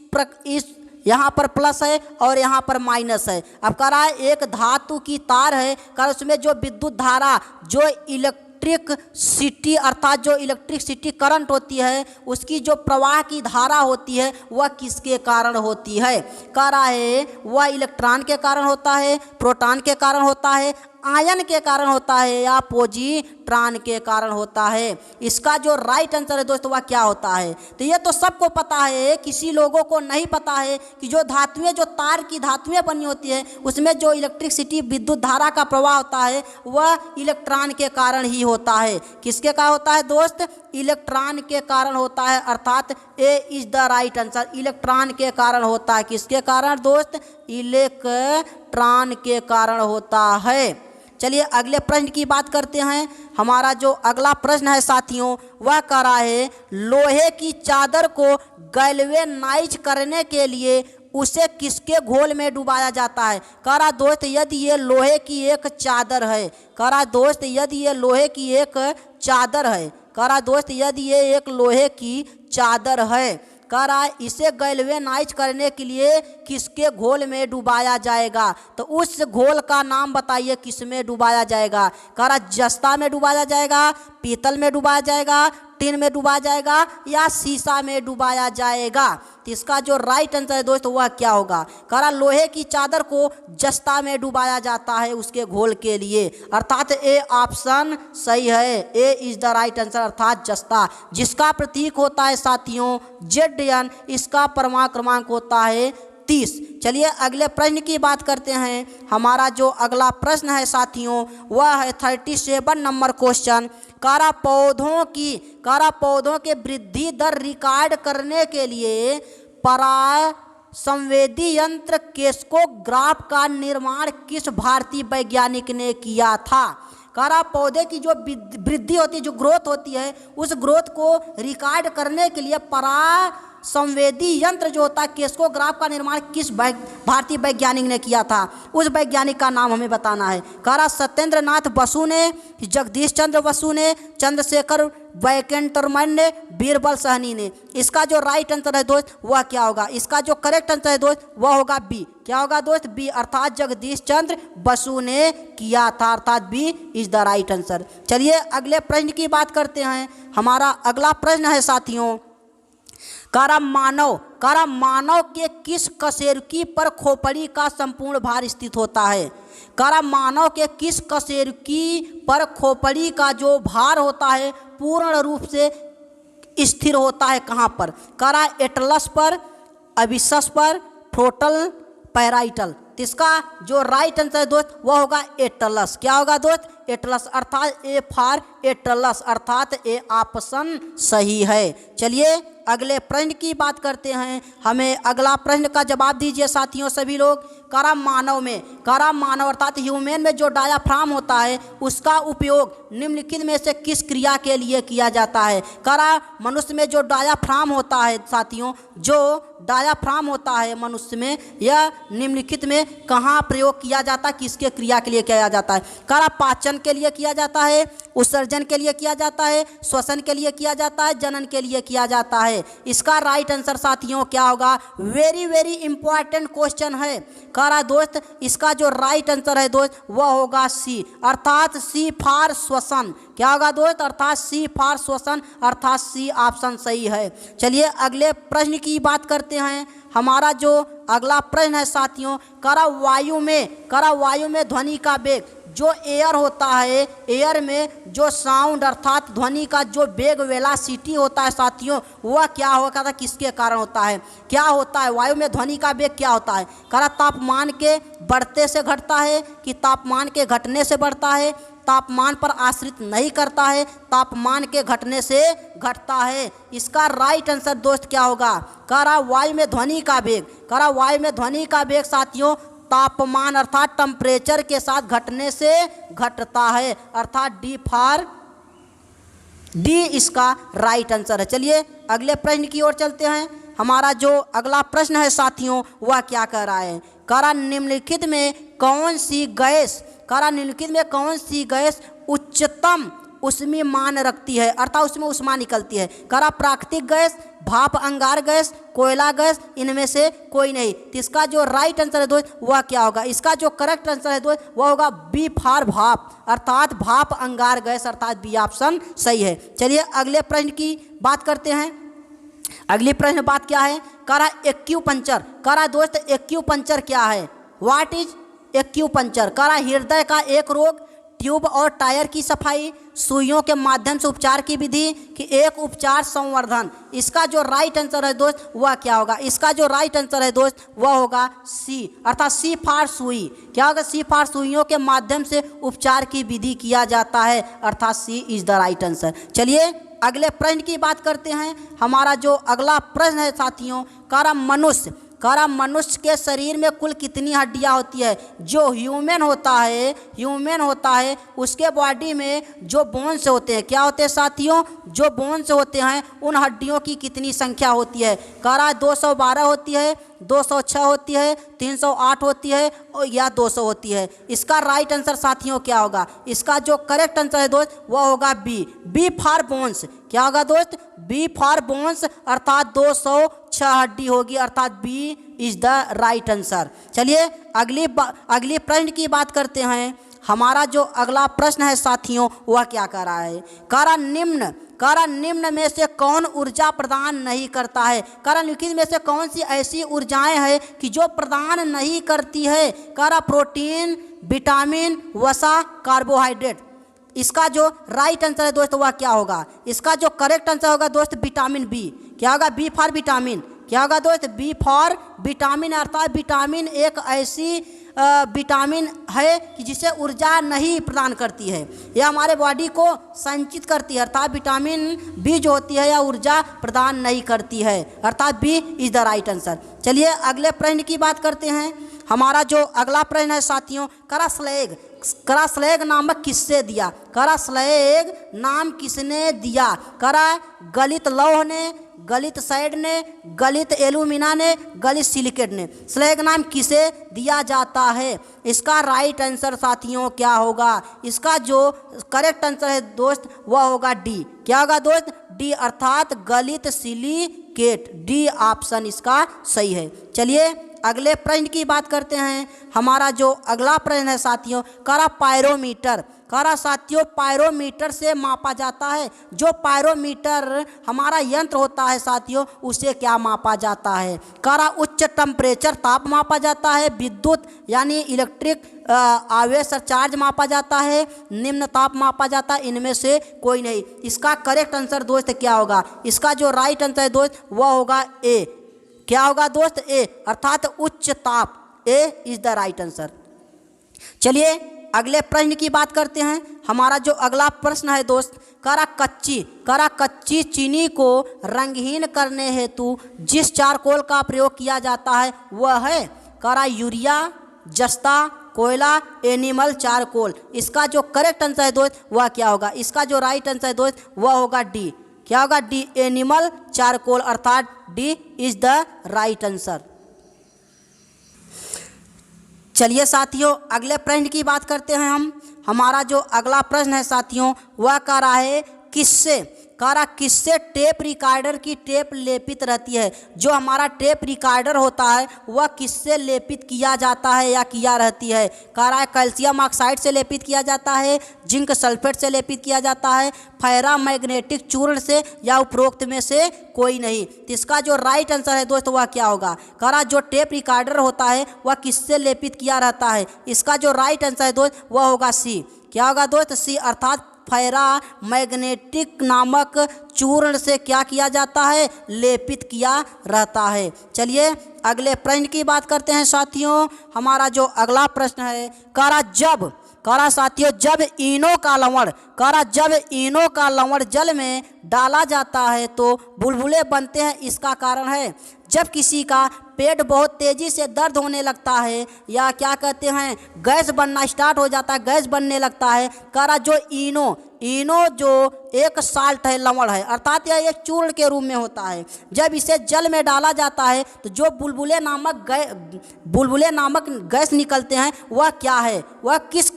यहाँ पर प्लस है और यहाँ पर माइनस है। अब कह रहा है एक धातु की तार है, कर उसमें जो विद्युत धारा जो इलेक्ट्रिसिटी अर्थात जो इलेक्ट्रिसिटी करंट होती है उसकी जो प्रवाह की धारा होती है वह किसके कारण होती है? कह रहा है वह इलेक्ट्रॉन के कारण होता है, प्रोटॉन के कारण होता है, आयन के कारण होता है या पॉजिट्रॉन के कारण होता है। इसका जो राइट आंसर है दोस्तों वह क्या होता है? तो ये तो सबको पता है, किसी लोगों को नहीं पता है कि जो धातुएं जो तार की धातुएं बनी होती है उसमें जो इलेक्ट्रिसिटी विद्युत धारा का प्रवाह होता है वह इलेक्ट्रॉन के कारण ही होता है। किसके कारण होता है दोस्त? इलेक्ट्रॉन के कारण होता है। अर्थात A is the right answer. Electron के कारण होता है। किसके कारण दोस्त? इलेक्ट्रॉन के कारण होता है। चलिए अगले प्रश्न की बात करते हैं। हमारा जो अगला प्रश्न है साथियों वह कह रहा है लोहे की चादर को गैल्वेनाइज करने के लिए उसे किसके घोल में डुबाया जाता है? कह रहा दोस्त यदि ये लोहे की एक चादर है, कह रहा दोस्त यदि ये लोहे की एक चादर है, कह रहा दोस्त यदि ये एक लोहे की चादर है, कह रहा है इसे गैल्वेनाइज करने के लिए किसके घोल में डुबाया जाएगा? तो उस घोल का नाम बताइए, किस में डुबाया जाएगा? कह रहा जस्ता में डुबाया जाएगा, पीतल में डुबाया जाएगा, टिन में डुबाया जाएगा या शीशा में डुबाया जाएगा? तो इसका जो राइट आंसर है दोस्तों वह क्या होगा? कह रहा लोहे की चादर को जस्ता में डुबाया जाता है उसके घोल के लिए। अर्थात ए ऑप्शन सही है। ए इज द राइट आंसर अर्थात जस्ता, जिसका प्रतीक होता है साथियों ZN। इसका परमाणु क्रमांक होता है 30। चलिए अगले प्रश्न की बात करते हैं। हमारा जो अगला प्रश्न है साथियों वह है 37 नंबर क्वेश्चन, कारा पौधों के वृद्धि दर रिकॉर्ड करने के लिए परासंवेदी यंत्र केस्कोग्राफ का निर्माण किस भारतीय वैज्ञानिक ने किया था? कारा पौधे की जो वृद्धि होती है, जो ग्रोथ होती है, उस ग्रोथ को रिकॉर्ड करने के लिए परासंवेदी यंत्र जो होता है केस्कोग्राफ का निर्माण किस भारतीय वैज्ञानिक ने किया था? उस वैज्ञानिक का नाम हमें बताना है। कारा सत्येंद्र नाथ बसु ने, जगदीश चंद्र बसु ने, चंद्रशेखर वैकेंटरमैन ने, बीरबल साहनी ने। इसका जो राइट आंसर है दोस्त वह क्या होगा? इसका जो करेक्ट आंसर है दोस्त वह होगा बी। क्या होगा दोस्त? बी अर्थात जगदीश चंद्र बसु ने किया था। अर्थात B is the right answer. चलिए अगले प्रश्न की बात करते हैं। हमारा अगला प्रश्न है साथियों, कारा मानव के किस कशेरुकी पर खोपड़ी का संपूर्ण भार स्थित होता है? कारा मानव के किस कशेरुकी पर खोपड़ी का जो भार होता है पूर्ण रूप से स्थिर होता है? कहाँ पर? कारा एटलस पर, अबिसस पर, फ्रोंटल पैराइटल। इसका जो राइट आंसर है दोस्त वह होगा एटलस। क्या होगा दोस्त? एटलस, अर्थात ए फॉर एटलस, अर्थात ए ऑप्शन सही है। चलिए अगले प्रश्न की बात करते हैं। हमें अगला प्रश्न का जवाब दीजिए साथियों सभी लोग। करा मानव में, करा मानव अर्थात ह्यूमन में जो डायाफ्राम होता है उसका उपयोग निम्नलिखित में से किस क्रिया के लिए किया जाता है। करा मनुष्य में जो डायाफ्राम होता है साथियों, जो डायाफ्राम होता है मनुष्य में, यह निम्नलिखित में कहाँ प्रयोग किया जाता है, किसके क्रिया के लिए किया जाता है। करा पाचन के लिए किया जाता है, उत्सर्जन के लिए किया जाता है, श्वसन के लिए किया जाता है, जनन के लिए किया जाता है। इसका राइट आंसर साथियों क्या होगा? वेरी वेरी इंपॉर्टेंट क्वेश्चन है। करा दोस्त इसका जो राइट आंसर है दोस्त वह होगा सी, अर्थात सी फॉर श्वसन। क्या होगा दोस्त? अर्थात सी फॉर श्वसन, अर्थात सी ऑप्शन सही है। चलिए अगले प्रश्न की बात करते हैं। हमारा जो अगला प्रश्न है साथियों, करा वायु में ध्वनि का वेग, जो एयर होता है, एयर में जो साउंड अर्थात ध्वनि का जो वेग वेलोसिटी होता है साथियों, वह क्या होता है, किसके कारण होता है? क्या होता है वायु में ध्वनि का वेग? क्या होता है? करा तापमान के बढ़ते से घटता है कि तापमान के घटने से बढ़ता है? तापमान पर आश्रित नहीं करता है, तापमान के घटने से घटता है। इसका राइट आंसर दोस्त क्या होगा? करा वायु में ध्वनि का वेग, करा वायु में ध्वनि का वेग साथियों तापमान अर्थात टेम्परेचर के साथ घटने से घटता है, अर्थात डी इसका राइट आंसर है। चलिए अगले प्रश्न की ओर चलते हैं। हमारा जो अगला प्रश्न है साथियों वह क्या कह रहा है? करा निम्नलिखित में कौन सी गैस, करा निम्नलिखित में कौन सी गैस उच्चतम ऊष्मीय मान रखती है, अर्थात उसमें ऊष्मा निकलती है? करा प्राकृतिक गैस, भाप अंगार गैस, कोयला गैस, इनमें से कोई नहीं। तो इसका जो राइट आंसर है दोस्त वह क्या होगा? इसका जो करेक्ट आंसर है दोस्त वह होगा बी फॉर भाप, अर्थात भाप अंगार गैस, अर्थात बी ऑप्शन सही है। चलिए अगले प्रश्न की बात करते हैं। अगली प्रश्न बात क्या है? करा एक्यूपंक्चर, करा दोस्त एक्यूपंक्चर क्या है? What is acupuncture? करा हृदय का एक रोग, ट्यूब और टायर की सफाई, सुइयों के माध्यम से उपचार की विधि कि एक उपचार संवर्धन। इसका जो राइट आंसर है दोस्त वह क्या होगा? इसका जो राइट आंसर है दोस्त वह होगा सी, अर्थात सी फॉर सुई। क्या होगा? सी फॉर सुइयों के माध्यम से उपचार की विधि किया जाता है, अर्थात सी इज द राइट आंसर। चलिए अगले प्रश्न की बात करते हैं। हमारा जो अगला प्रश्न है साथियों, करा मनुष्य के शरीर में कुल कितनी हड्डियां होती है? जो ह्यूमन होता है उसके बॉडी में जो बोन्स होते हैं, क्या होते हैं साथियों? जो बोन्स होते हैं उन हड्डियों की कितनी संख्या होती है? करा 212 होती है, 206 होती है, 308 होती है और या 200 होती है। इसका राइट आंसर साथियों क्या होगा? इसका जो करेक्ट आंसर है दोस्त वह होगा बी फॉर बोन्स। क्या होगा दोस्त? बी फॉर बोन्स, अर्थात 206 हड्डी होगी, अर्थात B is the right answer. चलिए अगली प्रश्न की बात करते हैं। हमारा जो अगला प्रश्न है साथियों वह क्या कह रहा है? करा निम्न में से कौन ऊर्जा प्रदान नहीं करता है? करा निम्नलिखित में से कौन सी ऐसी ऊर्जाएं हैं कि जो प्रदान नहीं करती है? करा प्रोटीन, विटामिन, वसा, कार्बोहाइड्रेट। इसका जो राइट आंसर है दोस्त वह क्या होगा? इसका जो करेक्ट आंसर होगा दोस्त विटामिन बी। क्या होगा? B for vitamin. क्या होगा दोस्त? बी फॉर विटामिन, अर्थात विटामिन एक ऐसी विटामिन है कि जिसे ऊर्जा नहीं प्रदान करती है, यह हमारे बॉडी को संचित करती है, अर्थात विटामिन बी जो होती है यह ऊर्जा प्रदान नहीं करती है, अर्थात B is the right answer. चलिए अगले प्रश्न की बात करते हैं। हमारा जो अगला प्रश्न है साथियों, करा स्लैग नामक किससे दिया? करा स्लैग नाम किसने दिया? करा गलित लौह ने, गलित सैड ने, गलित एल्यूमिना ने, गलित सिलिकेट ने। स्लैग नाम किसे दिया जाता है? इसका राइट आंसर साथियों क्या होगा? इसका जो करेक्ट आंसर है दोस्त वह होगा डी। क्या होगा दोस्त? डी, अर्थात गलित सिलिकेट। डी ऑप्शन इसका सही है। चलिए अगले प्रश्न की बात करते हैं। हमारा जो अगला प्रश्न है साथियों, करा पायरोमीटर। करा साथियों पायरोमीटर से मापा जाता है। जो पायरोमीटर हमारा यंत्र होता है साथियों उसे क्या मापा जाता है? करा उच्च टेम्परेचर ताप मापा जाता है, विद्युत यानी इलेक्ट्रिक आवेश चार्ज मापा जाता है, निम्न ताप मापा जाता है, इनमें से कोई नहीं। इसका करेक्ट आंसर दोस्त क्या होगा? इसका जो राइट आंसर है दोस्त वह होगा ए। क्या होगा दोस्त? ए, अर्थात उच्च ताप। ए इज द राइट आंसर। चलिए अगले प्रश्न की बात करते हैं। हमारा जो अगला प्रश्न है दोस्त, करा कच्ची चीनी को रंगहीन करने हेतु जिस चारकोल का प्रयोग किया जाता है वह है करा यूरिया, जस्ता, कोयला, एनिमल चारकोल। इसका जो करेक्ट आंसर है दोस्त वह क्या होगा? इसका जो राइट आंसर है दोस्त वह होगा डी। क्या होगा? डी, एनिमल चारकोल, अर्थात D is the right answer. चलिए साथियों, अगले प्रश्न की बात करते हैं हम। हमारा जो अगला प्रश्न है साथियों वह कह रहा है किससे टेप रिकॉर्डर की टेप लेपित रहती है। जो हमारा टेप रिकॉर्डर होता है वह किससे लेपित किया जाता है या किया रहती है? कह रहा है कैल्शियम ऑक्साइड से लेपित किया जाता है, जिंक सल्फेट से लेपित किया जाता है, फेरा मैग्नेटिक चूर्ण से, या उपरोक्त में से कोई नहीं। तो इसका जो राइट आंसर है दोस्त वह क्या होगा? कह रहा जो टेप रिकॉर्डर होता है वह किससे लेपित किया रहता है। इसका जो राइट आंसर है दोस्त वह होगा सी। क्या होगा दोस्त? सी, अर्थात फेरा मैग्नेटिक नामक चूर्ण से क्या किया जाता है? लेपित किया रहता है। चलिए अगले प्रश्न की बात करते हैं साथियों। हमारा जो अगला प्रश्न है, जब इनो का लवण जल में डाला जाता है तो बुलबुले बनते हैं, इसका कारण है? जब किसी का पेट बहुत तेज़ी से दर्द होने लगता है या क्या कहते हैं गैस बनना स्टार्ट हो जाता है, गैस बनने लगता है, करा जो इनो जो एक साल्ट है, लवण है, अर्थात यह एक चूर्ण के रूप में होता है। जब इसे जल में डाला जाता है तो जो बुलबुले नामक गैस निकलते हैं वह क्या है? वह किस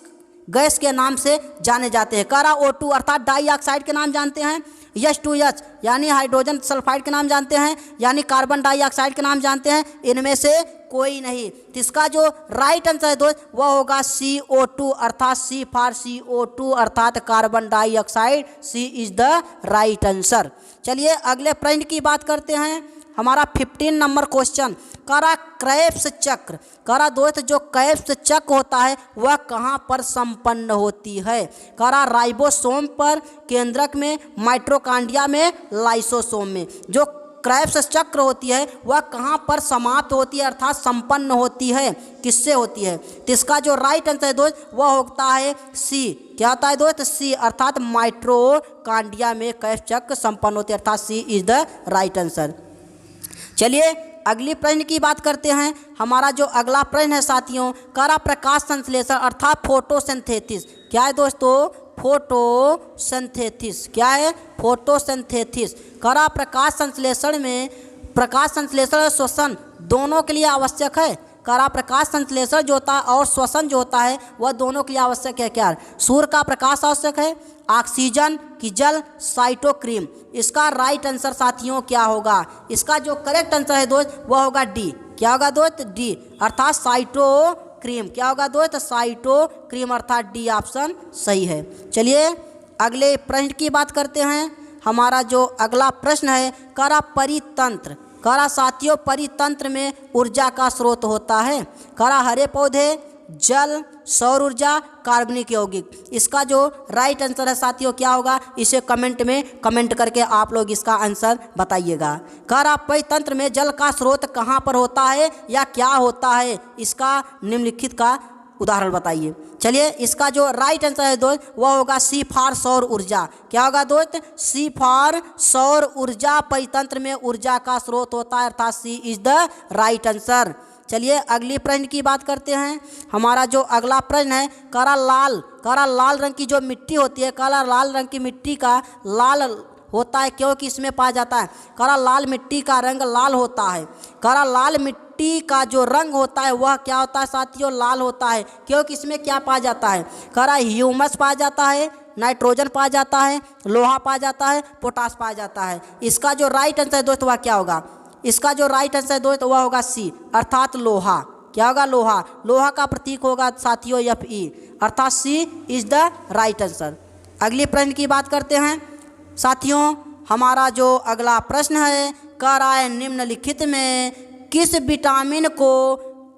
गैस के नाम से जाने जाते हैं? करा O2 अर्थात डाइऑक्साइड के नाम जानते हैं, H2H यानी हाइड्रोजन सल्फाइड के नाम जानते हैं, यानी कार्बन डाइऑक्साइड के नाम जानते हैं, इनमें से कोई नहीं। तो इसका जो राइट आंसर है दोस्त वह होगा CO2 अर्थात C फॉर CO2 अर्थात carbon dioxide. C is the right answer. चलिए अगले प्रश्न की बात करते हैं। हमारा 15 नंबर क्वेश्चन, क्रेब्स चक्र। दोस्त जो क्रेब्स चक्र होता है वह कहाँ पर संपन्न होती है? राइबोसोम पर, केंद्रक में, माइटोकॉन्ड्रिया में, लाइसोसोम में। जो क्रेब्स चक्र होती है वह कहाँ पर समाप्त होती है अर्थात संपन्न होती है? किससे होती है? तो इसका जो राइट आंसर है दोस्त वह होता है सी। क्या होता है दोस्त? सी, अर्थात माइटोकॉन्ड्रिया में क्रेब्स चक्र संपन्न होती है, अर्थात सी इज द राइट आंसर। चलिए अगली प्रश्न की बात करते हैं। हमारा जो अगला प्रश्न है साथियों, प्रकाश संश्लेषण अर्थात फोटोसिंथेसिस। क्या है दोस्तों? फोटोसिंथेसिस। क्या है? फोटोसिंथेसिस। प्रकाश संश्लेषण और श्वसन दोनों के लिए आवश्यक है। प्रकाश संश्लेषण जो होता है और श्वसन जो होता है वह दोनों के लिए आवश्यक है। क्या? सूर्य का प्रकाश आवश्यक है, ऑक्सीजन की जल, साइटोक्रोम। इसका राइट आंसर साथियों क्या होगा? इसका जो करेक्ट आंसर है दोस्त वह होगा डी। क्या होगा दोस्त? डी, अर्थात साइटोक्रोम। क्या होगा दोस्त? साइटोक्रोम, अर्थात डी ऑप्शन सही है। चलिए अगले प्रश्न की बात करते हैं। हमारा जो अगला प्रश्न है, परितंत्र। साथियों परितंत्र में ऊर्जा का स्रोत होता है। हरे पौधे, जल, सौर ऊर्जा, कार्बनिक यौगिक। इसका जो राइट आंसर है साथियों क्या होगा? इसे कमेंट में कमेंट करके आप लोग इसका आंसर बताइएगा। परितंत्र में जल का स्रोत कहाँ पर होता है या क्या होता है? इसका निम्नलिखित का उदाहरण बताइए। चलिए इसका जो राइट आंसर है दोस्त वह होगा सी फॉर सौर ऊर्जा। क्या होगा दोस्त? सी फॉर सौर ऊर्जा परितंत्र में ऊर्जा का स्रोत होता है, अर्थात सी इज द राइट आंसर। चलिए अगली प्रश्न की बात करते हैं। हमारा जो अगला प्रश्न है, लाल रंग की जो मिट्टी होती है, लाल रंग की मिट्टी का लाल होता है क्योंकि इसमें पाया जाता है। लाल मिट्टी का रंग लाल होता है। लाल मिट्टी का जो रंग होता है वह क्या होता है साथियों? लाल होता है क्योंकि इसमें क्या पाया जाता है? ह्यूमस पाया जाता है, नाइट्रोजन पाया जाता है, लोहा पाया जाता है, पोटास पाया जाता है। इसका जो राइट आंसर है दोस्त वह क्या होगा? इसका जो राइट आंसर है दोस्त वह होगा सी, अर्थात लोहा। क्या होगा? लोहा। लोहा का प्रतीक होगा साथियों Fe, अर्थात सी इज द राइट आंसर। अगली प्रश्न की बात करते हैं साथियों। हमारा जो अगला प्रश्न है, निम्नलिखित में किस विटामिन को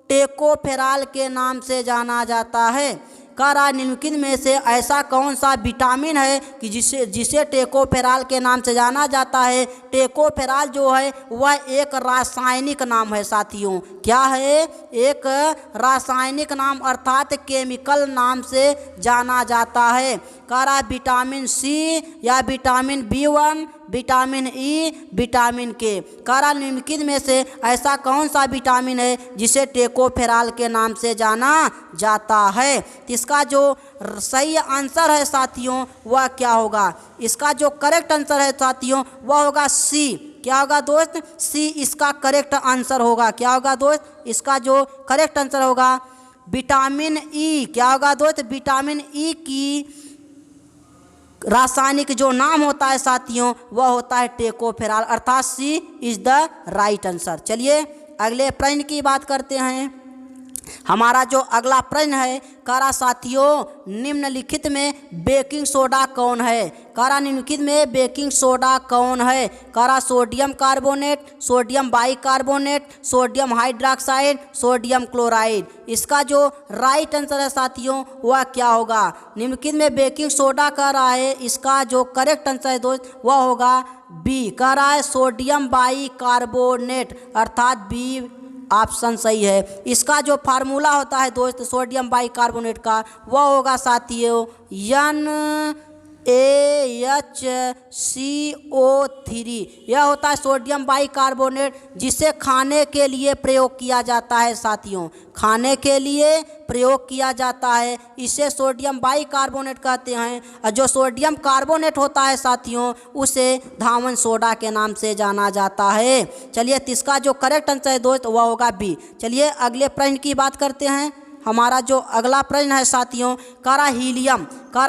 टेकोफेराल के नाम से जाना जाता है? करा निम्नलिखित में से ऐसा कौन सा विटामिन है कि जिसे टोकोफेरॉल के नाम से जाना जाता है। टोकोफेरॉल जो है वह एक रासायनिक नाम है साथियों। क्या है? एक रासायनिक नाम अर्थात केमिकल नाम से जाना जाता है। करा विटामिन सी या vitamin B1, vitamin E, vitamin के। करा निम्नलिखित में से ऐसा कौन सा विटामिन है जिसे टोकोफेरॉल के नाम से जाना जाता है। इसका जो सही आंसर है साथियों वह क्या होगा? इसका जो करेक्ट आंसर है साथियों वह होगा सी। क्या होगा दोस्त? सी इसका करेक्ट आंसर होगा। क्या होगा दोस्त? इसका जो करेक्ट आंसर होगा विटामिन ई। क्या होगा दोस्त? विटामिन ई की रासायनिक जो नाम होता है साथियों वह होता है टोकोफेरॉल, अर्थात सी इज द राइट आंसर। चलिए अगले प्रश्न की बात करते हैं। हमारा जो अगला प्रश्न है, करा साथियों निम्नलिखित में बेकिंग सोडा कौन है। करा निम्नलिखित में बेकिंग सोडा कौन है। करा sodium carbonate, sodium bicarbonate, sodium hydroxide, sodium chloride. इसका जो राइट आंसर है साथियों वह क्या होगा? निम्नलिखित में बेकिंग सोडा कह रहा है, इसका जो करेक्ट आंसर है दोस्त वह होगा बी। कह रहा है सोडियम बाइकार्बोनेट, अर्थात बी ऑप्शन सही है। इसका जो फार्मूला होता है दोस्त सोडियम बाइकार्बोनेट का वह होगा साथियों NaHCO3। यह होता है सोडियम बाइकार्बोनेट जिसे खाने के लिए प्रयोग किया जाता है साथियों। खाने के लिए प्रयोग किया जाता है, इसे सोडियम बाइकार्बोनेट कहते हैं। और जो सोडियम कार्बोनेट होता है साथियों उसे धावन सोडा के नाम से जाना जाता है। चलिए इसका जो करेक्ट आंसर है दोस्त वह होगा बी। चलिए अगले प्रश्न की बात करते हैं। हमारा जो अगला प्रश्न है साथियों, करा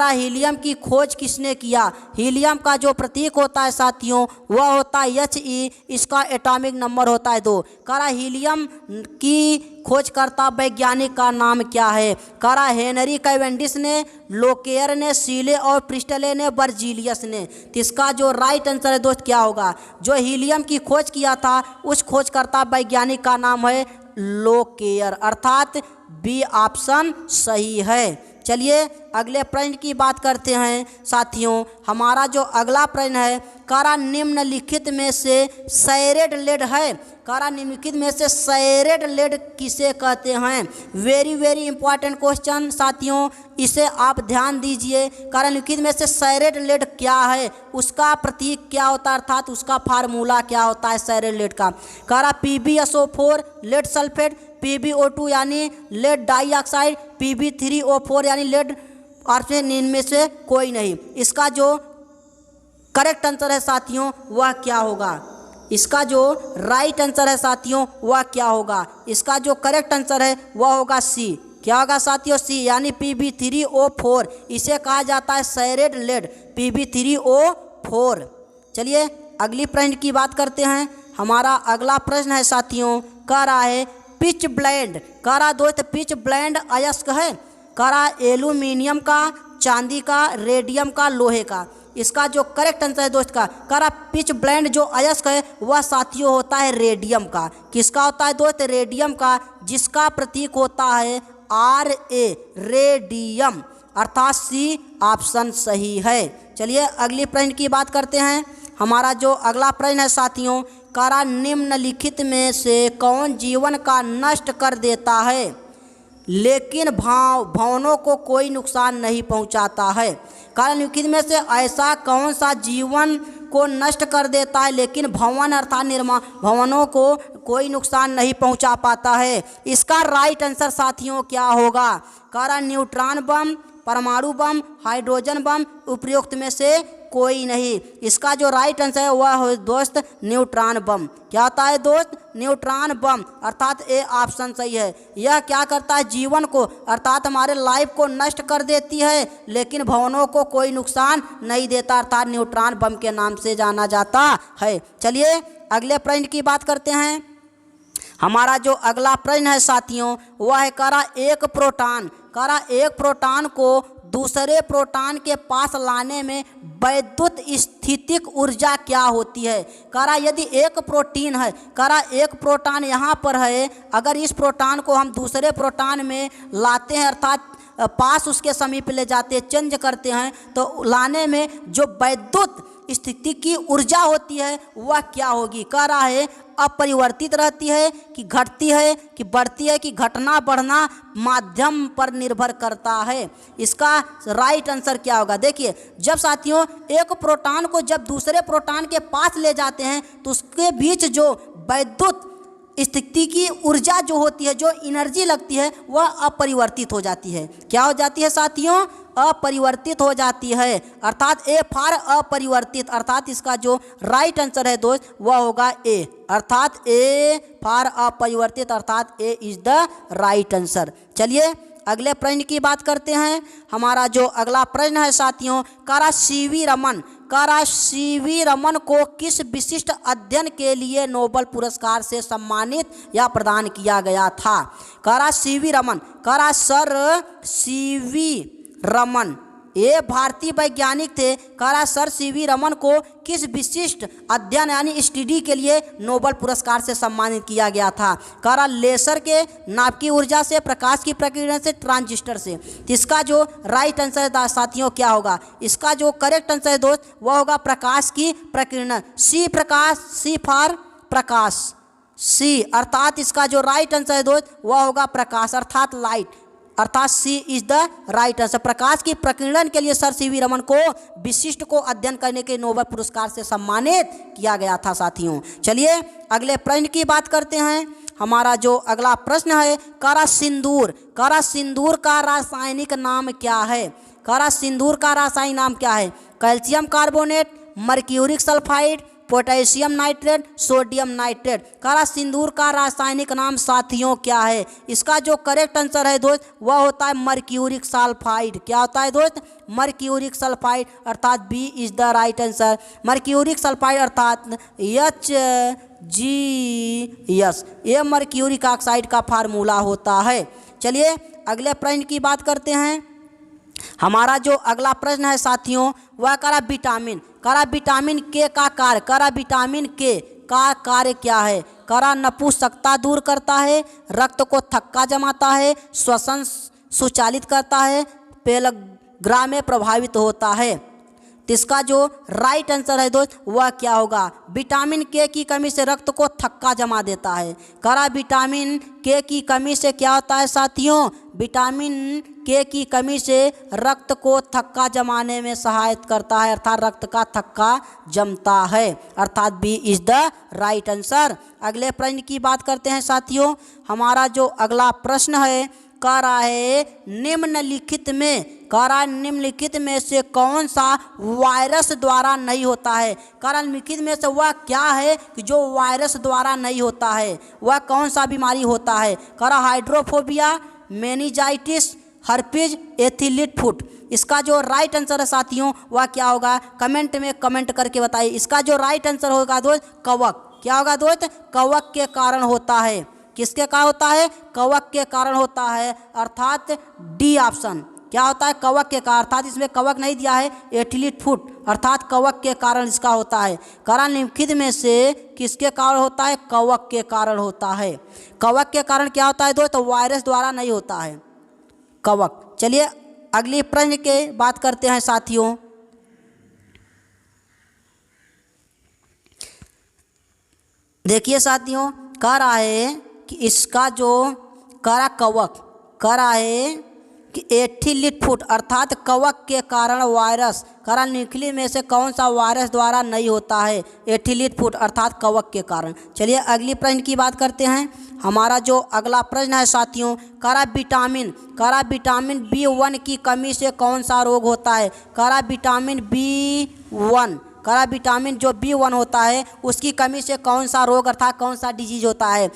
हीलियम की खोज किसने किया। हीलियम का जो प्रतीक होता है साथियों वह होता है He। इसका एटॉमिक नंबर होता है 2। करा हीलियम की खोजकर्ता वैज्ञानिक का नाम क्या है। करा हेनरी कैवेंडिश ने, लोकेयर ने, सीले और प्रिस्टले ने, बर्जीलियस ने। तो इसका जो राइट आंसर है दोस्त क्या होगा? जो हीलियम की खोज किया था उस खोजकर्ता वैज्ञानिक का नाम है लोकेयर, अर्थात बी ऑप्शन सही है। चलिए अगले प्रश्न की बात करते हैं साथियों। हमारा जो अगला प्रश्न है, करा निम्नलिखित में से सैरेड लेड है। करा निम्नलिखित में से सैरेड लेड किसे कहते हैं। वेरी वेरी इंपॉर्टेंट क्वेश्चन साथियों, इसे आप ध्यान दीजिए। करा निम्नलिखित में से सैरेड लेड क्या है, उसका प्रतीक क्या होता है, अर्थात उसका फार्मूला क्या होता है सैरेड लेड का। करा PbSO4 लेड सल्फेट, PbO2 यानी लेड डाइऑक्साइड, Pb3O4 यानी लेड आर्सेन, इनमें से कोई नहीं। इसका जो करेक्ट आंसर है साथियों वह क्या होगा? इसका जो राइट आंसर है साथियों वह क्या होगा? इसका जो करेक्ट आंसर है वह होगा सी। क्या होगा साथियों? सी यानी Pb3O4। इसे कहा जाता है सैरेड लेड, Pb3O4। चलिए अगली प्रश्न की बात करते हैं। हमारा अगला प्रश्न है साथियों, कह रहा है पिच ब्लेंड। कह रहा दोस्त पिच ब्लेंड अयस्क है। कह रहा एल्यूमिनियम का, चांदी का, रेडियम का, लोहे का। इसका जो करेक्ट आंसर है दोस्त का, कह रहा पिच ब्लेंड जो अयस्क है वह साथियों होता है रेडियम का। किसका होता है दोस्त? रेडियम का, जिसका प्रतीक होता है Ra, रेडियम, अर्थात सी ऑप्शन सही है। चलिए अगली प्रश्न की बात करते हैं। हमारा जो अगला प्रश्न है साथियों, करा निम्नलिखित में से कौन जीवन का नष्ट कर देता है लेकिन भवनों को कोई नुकसान नहीं पहुंचाता है। करा निम्नलिखित में से ऐसा कौन सा जीवन को नष्ट कर देता है लेकिन भवन अर्थात निर्माण भवनों को कोई नुकसान नहीं पहुंचा पाता है। इसका राइट आंसर साथियों क्या होगा? करा न्यूट्रॉन बम, परमाणु बम, हाइड्रोजन बम, उपयुक्त में से कोई नहीं। इसका जो राइट आंसर है वह है दोस्त न्यूट्रॉन बम। क्या होता है दोस्त? न्यूट्रॉन बम, अर्थात ए ऑप्शन सही है। यह क्या करता है? जीवन को अर्थात हमारे लाइफ को नष्ट कर देती है लेकिन भवनों को कोई नुकसान नहीं देता, अर्थात न्यूट्रॉन बम के नाम से जाना जाता है। चलिए अगले प्रश्न की बात करते हैं। हमारा जो अगला प्रश्न है साथियों वह है, करा एक प्रोटॉन को दूसरे प्रोटॉन के पास लाने में वैद्युत स्थितिक ऊर्जा क्या होती है। करा यदि एक प्रोटीन है, करा एक प्रोटॉन यहाँ पर है, अगर इस प्रोटॉन को हम दूसरे प्रोटॉन में लाते हैं अर्थात पास उसके समीप ले जाते हैं, चेंज करते हैं, तो लाने में जो वैद्युत स्थिति की ऊर्जा होती है वह क्या होगी। कह रहा है अपरिवर्तित रहती है कि घटती है कि बढ़ती है कि घटना बढ़ना माध्यम पर निर्भर करता है। इसका राइट आंसर क्या होगा। देखिए, जब साथियों एक प्रोटॉन को जब दूसरे प्रोटॉन के पास ले जाते हैं तो उसके बीच जो वैद्युत स्थिति की ऊर्जा जो होती है, जो एनर्जी लगती है, वह अपरिवर्तित हो जाती है। क्या हो जाती है साथियों? अपरिवर्तित हो जाती है, अर्थात ए फॉर अपरिवर्तित, अर्थात इसका जो राइट आंसर है दोस्त वह होगा ए, अर्थात ए फॉर अपरिवर्तित, अर्थात A is the right answer. चलिए अगले प्रश्न की बात करते हैं। हमारा जो अगला प्रश्न है साथियों, सीवी रमन को किस विशिष्ट अध्ययन के लिए नोबेल पुरस्कार से सम्मानित या प्रदान किया गया था। सर सीवी रमन ये भारतीय वैज्ञानिक थे। सर सीवी रमन को किस विशिष्ट अध्ययन यानी स्टडी के लिए नोबेल पुरस्कार से सम्मानित किया गया था। लेसर के नाभिकीय ऊर्जा से, प्रकाश की प्रक्रिया से, ट्रांजिस्टर से। तो इसका जो राइट आंसर है साथियों क्या होगा। इसका जो करेक्ट आंसर है दोस्त वह होगा प्रकाश की प्रकीर्णन। सी प्रकाश, सी फॉर प्रकाश, सी, अर्थात इसका जो राइट आंसर है दोस्त वह होगा प्रकाश, अर्थात लाइट, अर्थात सी इज द राइट आंसर। प्रकाश की प्रकीर्णन के लिए सर सीवी रमन को विशिष्ट को अध्ययन करने के नोबेल पुरस्कार से सम्मानित किया गया था साथियों। चलिए अगले प्रश्न की बात करते हैं। हमारा जो अगला प्रश्न है, सिंदूर का रासायनिक नाम क्या है। सिंदूर का रासायनिक नाम क्या है। Calcium carbonate, mercuric sulphide, potassium nitrate, sodium nitrate. सिंदूर का रासायनिक नाम साथियों क्या है। इसका जो करेक्ट आंसर है दोस्त वह होता है मर्क्यूरिक सल्फाइड। क्या होता है दोस्त? मर्क्यूरिक सल्फाइड, अर्थात B is the right answer. Mercuric sulphide अर्थात HgS, ये मर्क्यूरिक ऑक्साइड का फार्मूला होता है। चलिए अगले प्रश्न की बात करते हैं। हमारा जो अगला प्रश्न है साथियों वह विटामिन के का कार्य। विटामिन के का कार्य क्या है। नपुंसकता दूर करता है, रक्त को थक्का जमाता है, श्वसन सुचालित करता है, पेलग्रा में प्रभावित होता है। तो इसका जो राइट आंसर है दोस्त वह क्या होगा। विटामिन के की कमी से रक्त को थक्का जमा देता है। विटामिन के की कमी से क्या होता है साथियों। विटामिन के की कमी से रक्त को थक्का जमाने में सहायता करता है, अर्थात रक्त का थक्का जमता है, अर्थात B is the right answer. अगले प्रश्न की बात करते हैं साथियों। हमारा जो अगला प्रश्न है, निम्नलिखित में से कौन सा वायरस द्वारा नहीं होता है। निम्नलिखित में से वह क्या है कि जो वायरस द्वारा नहीं होता है। वह कौन सा बीमारी होता है। Hydrophobia, meningitis, herpes, athlete foot. इसका जो राइट आंसर है साथियों वह क्या होगा। कमेंट में कमेंट करके बताइए। इसका जो राइट आंसर होगा दोस्त कवक। क्या होगा दोस्त? कवक के कारण होता है। किसके कारण होता है? कवक के कारण होता है, अर्थात डी ऑप्शन। क्या होता है? कवक के कारण, अर्थात इसमें कवक नहीं दिया है, एथिलीट फुट, अर्थात कवक के कारण इसका होता है। निम्नलिखित में से किसके कारण होता है? कवक के कारण होता है। कवक के कारण क्या होता है दोस्त? तो वायरस द्वारा नहीं होता है, कवक। चलिए अगली प्रश्न के बात करते हैं साथियों। देखिए साथियों, कह रहा है कि इसका जो कह रहा है कि एथिलीट फुट, अर्थात कवक के कारण वायरस। निम्नलिखित में से कौन सा वायरस द्वारा नहीं होता है। एथिलीट फुट, अर्थात कवक के कारण। चलिए अगली प्रश्न की बात करते हैं। हमारा जो अगला प्रश्न है साथियों, विटामिन B1 की कमी से कौन सा रोग होता है। विटामिन B1, विटामिन जो B1 होता है उसकी कमी से कौन सा रोग अर्थात कौन सा डिजीज होता है।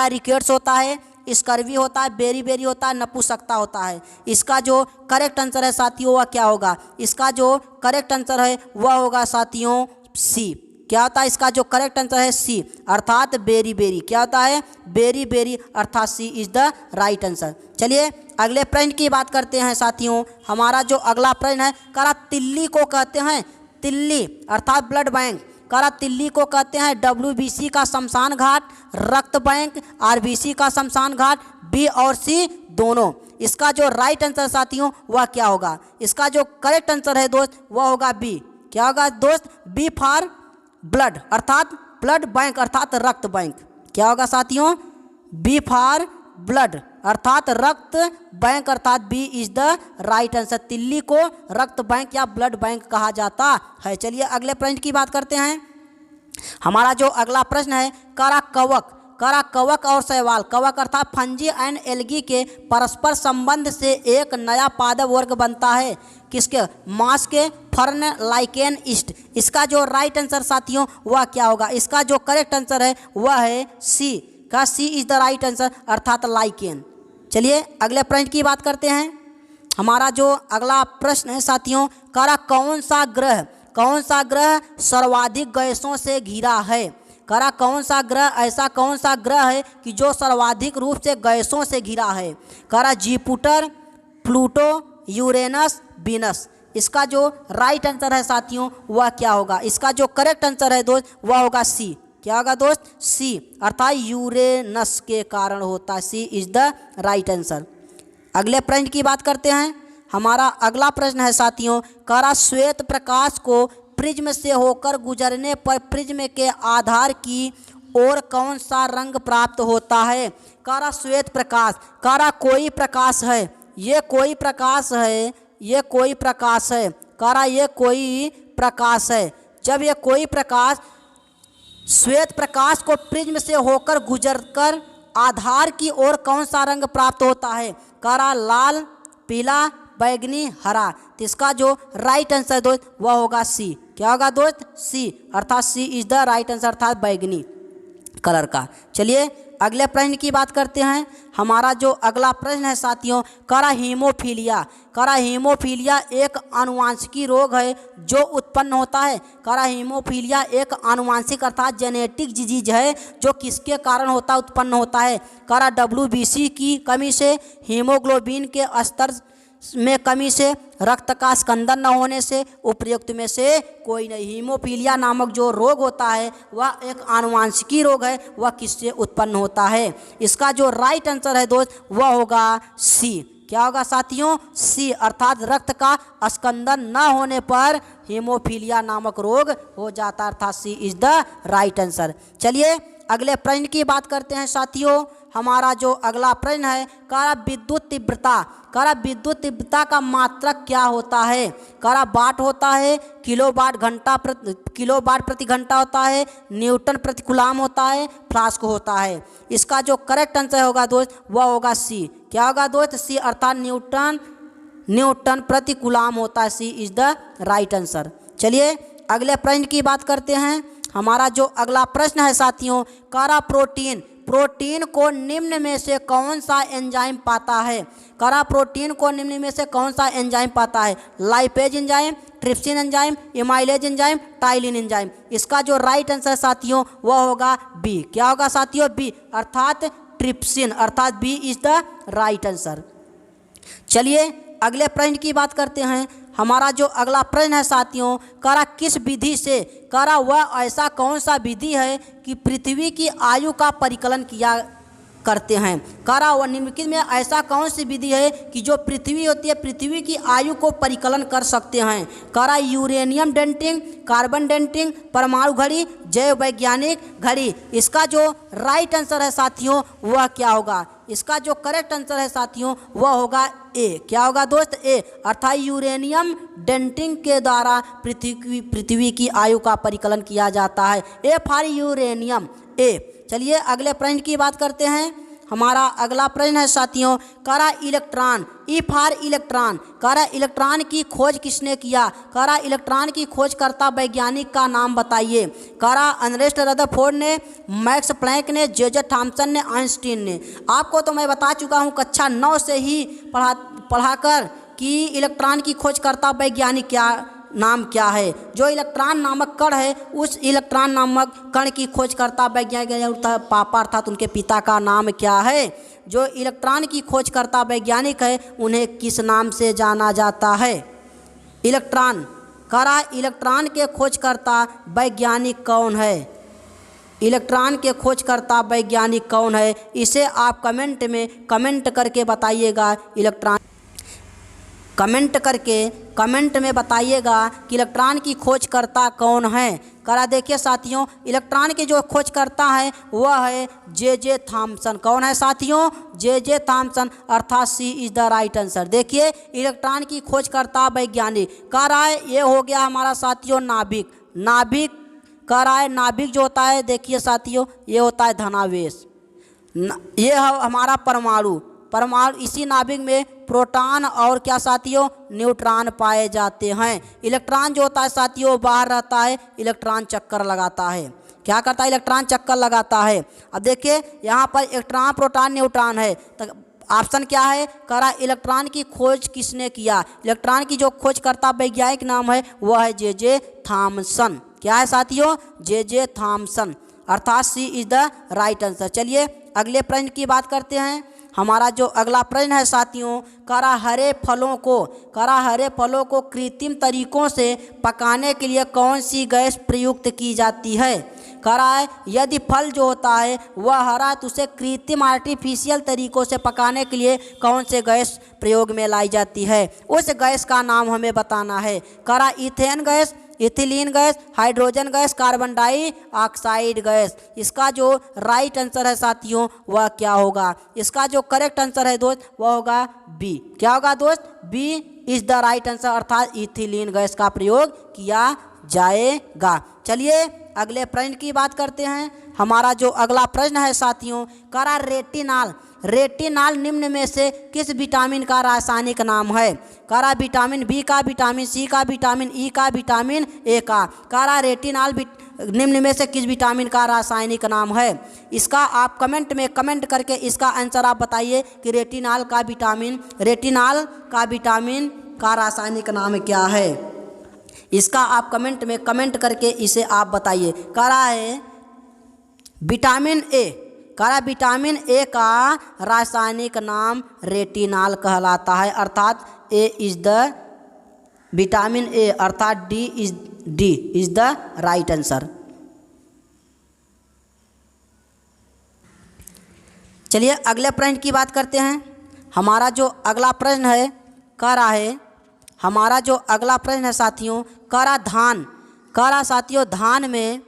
रिकेट्स होता है, स्कर्वी होता है, बेरी होता है, नपुंसकता होता है। इसका जो करेक्ट आंसर है साथियों वह क्या होगा। इसका जो करेक्ट आंसर है वह होगा साथियों सी। क्या होता है? इसका जो करेक्ट आंसर है सी, अर्थात बेरी। क्या होता है? बेरी, अर्थात सी इज द राइट आंसर। चलिए अगले प्रश्न की बात करते हैं साथियों। हमारा जो अगला प्रश्न है, तिल्ली को कहते हैं, तिल्ली अर्थात ब्लड बैंक। तिल्ली को कहते हैं WBC का शमशान घाट, रक्त बैंक, RBC का शमशान घाट, बी और सी दोनों। इसका जो राइट आंसर साथियों वह क्या होगा? इसका जो करेक्ट आंसर है दोस्त वह होगा बी। क्या होगा दोस्त? बी फॉर ब्लड अर्थात ब्लड बैंक अर्थात रक्त बैंक। क्या होगा साथियों? बी फॉर ब्लड अर्थात रक्त बैंक अर्थात B is the right answer. तिल्ली को रक्त बैंक या ब्लड बैंक कहा जाता है। चलिए अगले प्रश्न की बात करते हैं। हमारा जो अगला प्रश्न है, कवक और शैवाल, कवक अर्थात फंजी एंड एल्गी के परस्पर संबंध से एक नया पादप वर्ग बनता है। किसके? मास के, फर्न, लाइकेन, ईस्ट। इसका जो राइट आंसर साथियों वह क्या होगा? इसका जो करेक्ट आंसर है वह है सी। का सी इज द राइट आंसर अर्थात लाइकेन। चलिए अगले प्रश्न की बात करते हैं। हमारा जो अगला प्रश्न है साथियों, कौन सा ग्रह सर्वाधिक गैसों से घिरा है? कौन सा ग्रह है कि जो सर्वाधिक रूप से गैसों से घिरा है? Jupiter, Pluto, Uranus, Venus. इसका जो राइट आंसर है साथियों वह क्या होगा? इसका जो करेक्ट आंसर है दोस्त वह होगा सी। क्या होगा दोस्त? सी अर्थात यूरेनस के कारण होता है। सी इज द राइट आंसर। अगले प्रश्न की बात करते हैं। हमारा अगला प्रश्न है साथियों, श्वेत प्रकाश को प्रिज्म से होकर गुजरने पर प्रिज्म के आधार की ओर कौन सा रंग प्राप्त होता है? श्वेत प्रकाश, कोई प्रकाश है, ये कोई प्रकाश है, ये कोई प्रकाश है, ये कोई प्रकाश है। जब ये कोई प्रकाश श्वेत प्रकाश को प्रिज्म से होकर गुजरकर आधार की ओर कौन सा रंग प्राप्त होता है? लाल, पीला, बैगनी, हरा। तो इसका जो राइट आंसर दोस्त वह होगा सी। क्या होगा दोस्त? सी अर्थात सी इज द राइट आंसर अर्थात बैगनी कलर का। चलिए अगले प्रश्न की बात करते हैं। हमारा जो अगला प्रश्न है साथियों, हीमोफीलिया एक आनुवांशिकी रोग है जो उत्पन्न होता है। हीमोफीलिया एक आनुवांशिक अर्थात जेनेटिक डिजीज है जो किसके कारण उत्पन्न होता है? WBC की कमी से, हीमोग्लोबिन के स्तर में कमी से, रक्त का स्कंदन न होने से, उपयुक्त में से कोई नहीं। हीमोफीलिया नामक जो रोग होता है वह एक आनुवांशिकी रोग है। वह किससे उत्पन्न होता है? इसका जो राइट आंसर है दोस्त वह होगा सी। क्या होगा साथियों? सी अर्थात रक्त का स्कंदन न होने पर हीमोफीलिया नामक रोग हो जाता है अर्थात सी इज द राइट आंसर। चलिए अगले प्रश्न की बात करते हैं साथियों। हमारा जो अगला प्रश्न है, विद्युत तीव्रता का मात्रक क्या होता है? वाट होता है, किलोवाट प्रति घंटा होता है, न्यूटन प्रति कूलाम होता है, फ्लास्क होता है। इसका जो करेक्ट आंसर होगा दोस्त वह होगा सी। क्या होगा दोस्त? सी अर्थात न्यूटन प्रति कूलाम होता है। सी इज द राइट आंसर। चलिए अगले प्रश्न की बात करते हैं। हमारा जो अगला प्रश्न है साथियों, प्रोटीन को निम्न में से कौन सा एंजाइम पाता है? प्रोटीन को निम्न में से कौन सा एंजाइम पाता है? Lipase enzyme, trypsin enzyme, amylase enzyme, ptyalin enzyme. इसका जो राइट आंसर साथियों वह होगा बी। क्या होगा साथियों? बी अर्थात ट्रिप्सिन अर्थात B is the right answer. चलिए अगले प्रश्न की बात करते हैं। हमारा जो अगला प्रश्न है साथियों, किस विधि से, वह ऐसा कौन सा विधि है कि पृथ्वी की आयु का परिकलन किया करते हैं? वह निम्नलिखित में ऐसा कौन सी विधि है कि जो पृथ्वी होती है पृथ्वी की आयु को परिकलन कर सकते हैं? यूरेनियम डेटिंग, कार्बन डेटिंग, परमाणु घड़ी, जैव वैज्ञानिक घड़ी। इसका जो राइट आंसर है साथियों वह क्या होगा? इसका जो करेक्ट आंसर है साथियों वह होगा ए। क्या होगा दोस्त? ए अर्थात यूरेनियम डेटिंग के द्वारा पृथ्वी की आयु का परिकलन किया जाता है। ए फॉर यूरेनियम, ए। चलिए अगले प्रश्न की बात करते हैं। हमारा अगला प्रश्न है साथियों, electron, E for electron. Electron की खोज किसने किया? इलेक्ट्रॉन की खोजकर्ता वैज्ञानिक का नाम बताइए। अर्नेस्ट रदरफोर्ड ने, मैक्स प्लैंक ने, जोसेफ थॉमसन ने, आइंस्टीन ने। आपको तो मैं बता चुका हूँ कक्षा 9 से ही पढ़ाकर कि इलेक्ट्रॉन की खोजकर्ता वैज्ञानिक नाम क्या है। जो इलेक्ट्रॉन नामक कण है उस इलेक्ट्रॉन नामक कण की खोजकर्ता वैज्ञानिक पापा अर्थात उनके पिता का नाम क्या है? जो इलेक्ट्रॉन की खोजकर्ता वैज्ञानिक है उन्हें किस नाम से जाना जाता है? इलेक्ट्रॉन के खोजकर्ता वैज्ञानिक कौन है? इलेक्ट्रॉन के खोजकर्ता वैज्ञानिक कौन है? इसे आप कमेंट में कमेंट करके बताइएगा। कमेंट में बताइएगा कि इलेक्ट्रॉन की खोजकर्ता कौन है। करा देखिए साथियों, इलेक्ट्रॉन के जो खोजकर्ता है वह है जे थॉमसन। कौन है साथियों? जे थॉमसन, अर्थात सी इज द राइट आंसर। देखिए इलेक्ट्रॉन की खोजकर्ता वैज्ञानिक कह रहा है, ये हो गया हमारा साथियों नाभिक कह रहा है। नाभिक जो होता है देखिए साथियों, ये होता है धनावेश। ये है हमारा परमाणु। इसी नाभिक में प्रोटॉन और क्या साथियों, न्यूट्रॉन पाए जाते हैं। इलेक्ट्रॉन जो होता है साथियों बाहर रहता है, इलेक्ट्रॉन चक्कर लगाता है। क्या करता है? इलेक्ट्रॉन चक्कर लगाता है। अब देखिए यहाँ पर इलेक्ट्रॉन, प्रोटॉन, न्यूट्रॉन है, तो ऑप्शन क्या है? करा इलेक्ट्रॉन की खोज किसने किया? इलेक्ट्रॉन की जो खोजकर्ता वैज्ञानिक नाम है वह है जे थॉमसन। क्या है साथियों? जे थॉमसन, अर्थात सी इज द राइट आंसर। चलिए अगले प्रश्न की बात करते हैं। हमारा जो अगला प्रश्न है साथियों, करा हरे फलों को कृत्रिम तरीकों से पकाने के लिए कौन सी गैस प्रयुक्त की जाती है? करा है यदि फल जो होता है वह हरा तो उसे कृत्रिम आर्टिफिशियल तरीकों से पकाने के लिए कौन से गैस प्रयोग में लाई जाती है? उस गैस का नाम हमें बताना है। करा ethane gas, ethylene gas, hydrogen gas, carbon dioxide gas. इसका जो राइट आंसर है साथियों वह क्या होगा? इसका जो करेक्ट आंसर है दोस्त वह होगा बी। क्या होगा दोस्त? B is the right answer, अर्थात इथिलीन गैस का प्रयोग किया जाएगा। चलिए अगले प्रश्न की बात करते हैं। हमारा जो अगला प्रश्न है साथियों, करा रेटिनाल निम्न में से किस विटामिन का रासायनिक नाम है? करा विटामिन बी का, विटामिन सी का, विटामिन ई का, विटामिन ए का। करा रेटिनाल निम्न में से किस विटामिन का रासायनिक नाम है? इसका आप कमेंट में कमेंट करके इसका आंसर आप बताइए कि रेटिनाल का विटामिन का रासायनिक नाम क्या है? इसका आप कमेंट में कमेंट करके इसे आप बताइए। करा है विटामिन ए। करा विटामिन ए का रासायनिक नाम रेटिनाल कहलाता है, अर्थात A is the vitamin A, अर्थात D is the right answer. चलिए अगले प्रश्न की बात करते हैं। हमारा जो अगला प्रश्न है साथियों, करा साथियों धान में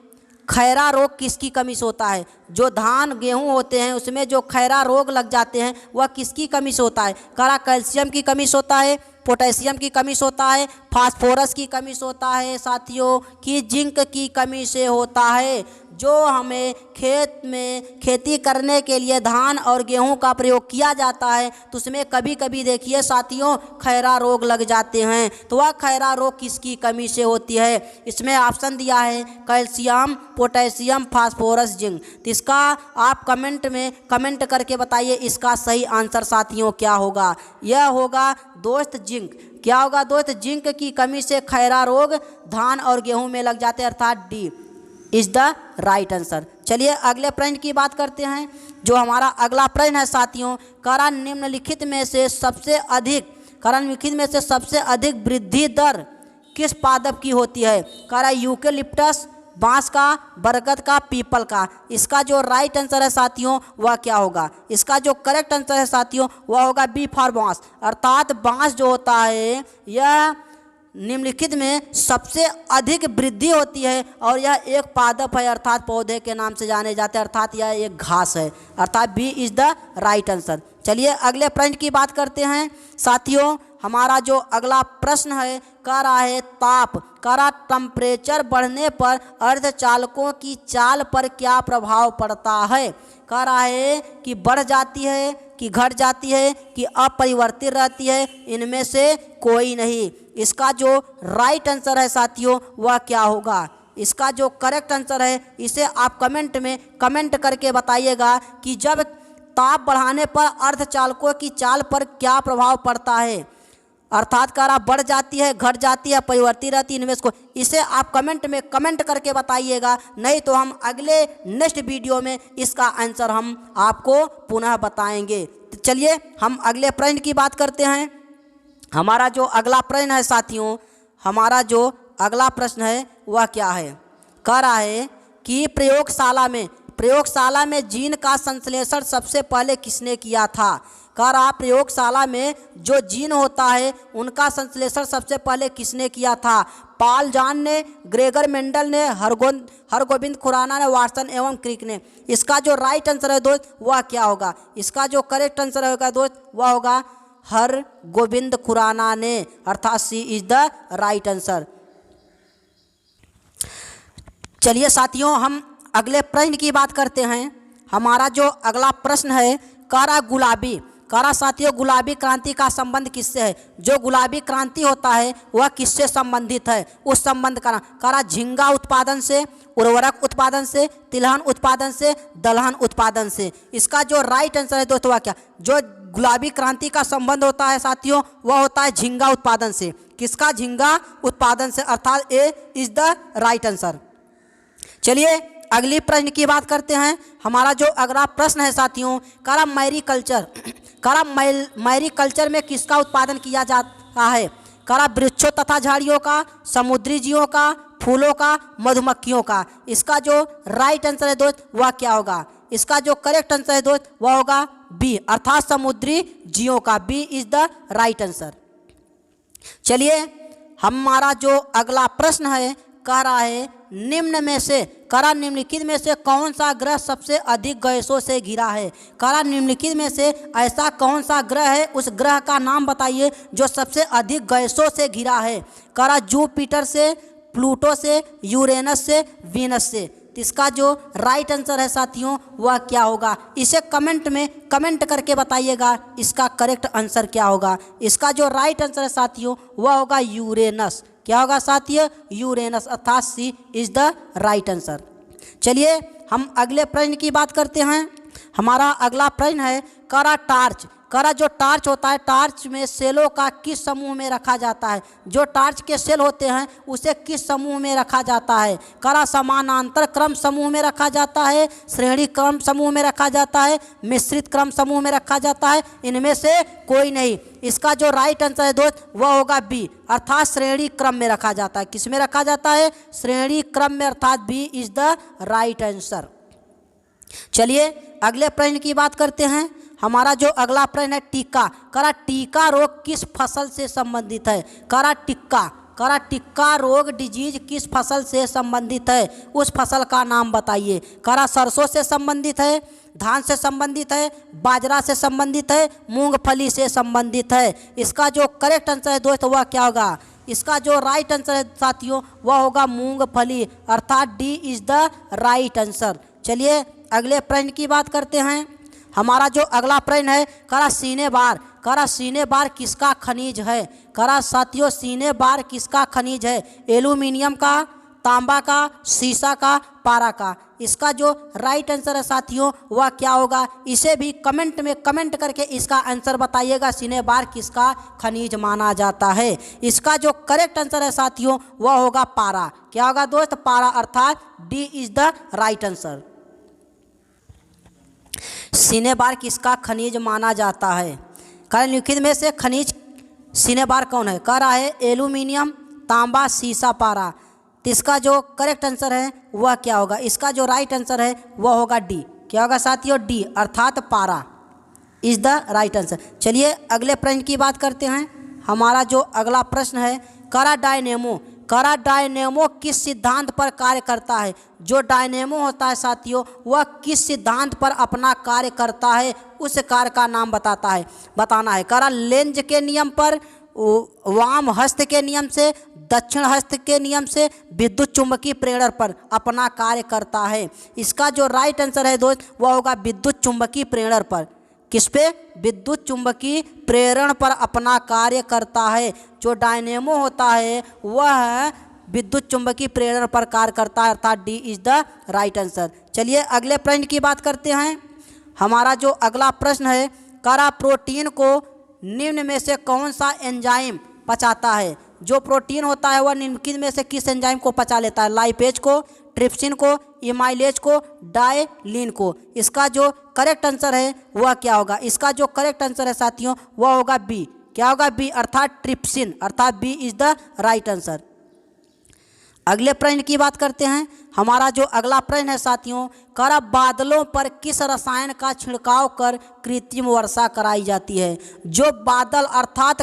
खैरा रोग किसकी कमी से होता है? जो धान गेहूं होते हैं उसमें जो खैरा रोग लग जाते हैं वह किसकी कमी से होता है? करा कैल्शियम की कमी से होता है, पोटेशियम की कमी से होता है, फास्फोरस की कमी से होता है साथियों, कि जिंक की कमी से होता है? जो हमें खेत में खेती करने के लिए धान और गेहूं का प्रयोग किया जाता है तो उसमें कभी कभी देखिए साथियों खैरा रोग लग जाते हैं, तो वह खैरा रोग किसकी कमी से होती है? इसमें ऑप्शन दिया है कैल्शियम, पोटेशियम, फास्फोरस, जिंक। तो इसका आप कमेंट में कमेंट करके बताइए इसका सही आंसर साथियों क्या होगा? यह होगा दोस्त जिंक। क्या होगा दोस्त? जिंक की कमी से खैरा रोग धान और गेहूं में लग जाते हैं, अर्थात D is the right answer. चलिए अगले प्रश्न की बात करते हैं। जो हमारा अगला प्रश्न है साथियों, करा निम्नलिखित में से सबसे अधिक वृद्धि दर किस पादप की होती है? करा यूकेलिप्टस, बांस का, बरगद का, पीपल का। इसका जो राइट आंसर है साथियों वह क्या होगा? इसका जो करेक्ट आंसर है साथियों वह होगा बी फॉर बांस, अर्थात बांस जो होता है यह निम्नलिखित में सबसे अधिक वृद्धि होती है और यह एक पादप है, अर्थात पौधे के नाम से जाने जाते हैं, अर्थात यह एक घास है, अर्थात B is the right answer. चलिए अगले प्रश्न की बात करते हैं साथियों। हमारा जो अगला प्रश्न है कह रहा है टेम्परेचर बढ़ने पर अर्धचालकों की चाल पर क्या प्रभाव पड़ता है? कह रहा है कि बढ़ जाती है, कि घट जाती है, कि अपरिवर्तित रहती है, इनमें से कोई नहीं। इसका जो राइट आंसर है साथियों वह क्या होगा? इसका जो करेक्ट आंसर है इसे आप कमेंट में कमेंट करके बताइएगा कि जब ताप बढ़ाने पर अर्धचालकों की चाल पर क्या प्रभाव पड़ता है? अर्थात करा बढ़ जाती है, घट जाती है, परिवर्तित रहती है, इनमें से इसे आप कमेंट में कमेंट करके बताइएगा, नहीं तो हम अगले नेक्स्ट वीडियो में इसका आंसर हम आपको पुनः बताएंगे। तो चलिए हम अगले प्रश्न की बात करते हैं। हमारा जो अगला प्रश्न है साथियों, हमारा जो अगला प्रश्न है वह क्या है? कह रहा है कि प्रयोगशाला में जीन का संश्लेषण सबसे पहले किसने किया था। कह रहा प्रयोगशाला में जो जीन होता है उनका संश्लेषण सबसे पहले किसने किया था। पॉल जॉन ने, ग्रेगर मेंडल ने, हरगोबिंद खुराना ने, वाटसन एवं क्रिक ने। इसका जो राइट आंसर है दोस्त वह क्या होगा। इसका जो करेक्ट आंसर होगा दोस्त वह होगा हरगोबिंद खुराना ने, अर्थात सी इज द राइट आंसर। चलिए साथियों हम अगले प्रश्न की बात करते हैं। हमारा जो अगला प्रश्न है कारा साथियों गुलाबी क्रांति का संबंध किससे है। जो गुलाबी क्रांति होता है वह किससे संबंधित है, उस संबंध का कारा झींगा उत्पादन से, उर्वरक उत्पादन से, तिलहन उत्पादन से, दलहन उत्पादन से। इसका जो राइट आंसर है दोस्तों वह क्या, जो गुलाबी क्रांति का संबंध होता है साथियों वह होता है झींगा उत्पादन से। किसका, झींगा उत्पादन से, अर्थात A is the right answer. चलिए अगली प्रश्न की बात करते हैं। हमारा जो अगला प्रश्न है साथियों, मैरीकल्चर में किसका उत्पादन किया जाता है। वृक्षों तथा झाड़ियों का, समुद्री जीवों का, फूलों का, मधुमक्खियों का। इसका जो राइट आंसर है दोस्त वह क्या होगा। इसका जो करेक्ट आंसर है दोस्त वह होगा बी, अर्थात समुद्री जीवों का। B is the right answer. चलिए हमारा जो अगला प्रश्न है कह रहा है निम्नलिखित में से कौन सा ग्रह सबसे अधिक गैसों से घिरा है। निम्नलिखित में से ऐसा कौन सा ग्रह है, उस ग्रह का नाम बताइए जो सबसे अधिक गैसों से घिरा है। जुपिटर से, प्लूटो से, यूरेनस से, वीनस से। इसका जो राइट आंसर है साथियों वह क्या होगा। इसे कमेंट में कमेंट करके बताइएगा इसका करेक्ट आंसर क्या होगा। इसका जो राइट आंसर है साथियों वह होगा यूरेनस। क्या होगा साथियों, यूरेनस, अर्थात सी इज द राइट आंसर। चलिए हम अगले प्रश्न की बात करते हैं। हमारा अगला प्रश्न है जो टार्च होता है, टार्च में सेलों का किस समूह में रखा जाता है। जो टार्च के सेल होते हैं उसे किस समूह में रखा जाता है। समानांतर क्रम समूह में रखा जाता है, श्रेणी क्रम समूह में रखा जाता है, मिश्रित क्रम समूह में रखा जाता है, इनमें से कोई नहीं। इसका जो राइट आंसर है दोस्त वह होगा बी, अर्थात श्रेणी क्रम में रखा जाता है। किस में रखा जाता है, श्रेणी क्रम में, अर्थात B is the right answer. चलिए अगले प्रश्न की बात करते हैं। हमारा जो अगला प्रश्न है टीका रोग किस फसल से संबंधित है। टिक्का रोग डिजीज किस फसल से संबंधित है, उस फसल का नाम बताइए। सरसों से संबंधित है, धान से संबंधित है, बाजरा से संबंधित है, मूंगफली से संबंधित है। इसका जो करेक्ट आंसर है दोस्त वह क्या होगा। इसका जो राइट आंसर है साथियों वह होगा मूंगफली, अर्थात D is the right answer. चलिए अगले प्रश्न की बात करते हैं। हमारा जो अगला प्रश्न है सीने बार किसका खनिज है। साथियों सीने बार किसका खनिज है। एल्यूमिनियम का, तांबा का, सीसा का, पारा का। इसका जो राइट आंसर है साथियों वह क्या होगा। इसे भी कमेंट में कमेंट करके इसका आंसर बताइएगा, सीने बार किसका खनिज माना जाता है। इसका जो करेक्ट आंसर है साथियों वह होगा पारा। क्या होगा दोस्त, पारा, अर्थात D is the right answer. सीने बार किसका खनिज माना जाता है। निम्नलिखित में से खनिज सीने बार कौन है। कह रहा है एल्यूमिनियम, तांबा, सीसा, पारा। तो इसका जो करेक्ट आंसर है वह क्या होगा। इसका जो राइट आंसर है वह होगा डी। क्या होगा साथियों, डी, अर्थात पारा इज द राइट आंसर। चलिए अगले प्रश्न की बात करते हैं। हमारा जो अगला प्रश्न है डायनेमो किस सिद्धांत पर कार्य करता है। जो डायनेमो होता है साथियों वह किस सिद्धांत पर अपना कार्य करता है, उस कार्य का नाम बताना है। लेंज के नियम पर, वाम हस्त के नियम से, दक्षिण हस्त के नियम से, विद्युत चुंबकीय प्रेरण पर अपना कार्य करता है। इसका जो राइट आंसर है दोस्त वह होगा विद्युत चुंबकीय प्रेरण पर। किस पे, विद्युत चुंबकीय प्रेरण पर अपना कार्य करता है। जो डायनेमो होता है वह विद्युत चुंबकीय प्रेरण पर कार्य करता है, अर्थात D is the right answer. चलिए अगले प्रश्न की बात करते हैं। हमारा जो अगला प्रश्न है प्रोटीन को निम्न में से कौन सा एंजाइम पचाता है। जो प्रोटीन होता है वह निम्नलिखित में से किस एंजाइम को पचा लेता है। लाइपेज को, ट्रिप्सिन को, इमाइलेज को, डायलिन को। इसका जो करेक्ट आंसर है वह क्या होगा। इसका जो करेक्ट आंसर है साथियों वह होगा बी। क्या होगा, बी, अर्थात ट्रिप्सिन, अर्थात B is the right answer. अगले प्रश्न की बात करते हैं। हमारा जो अगला प्रश्न है साथियों, करा बादलों पर किस रसायन का छिड़काव कर कृत्रिम वर्षा कराई जाती है। जो बादल अर्थात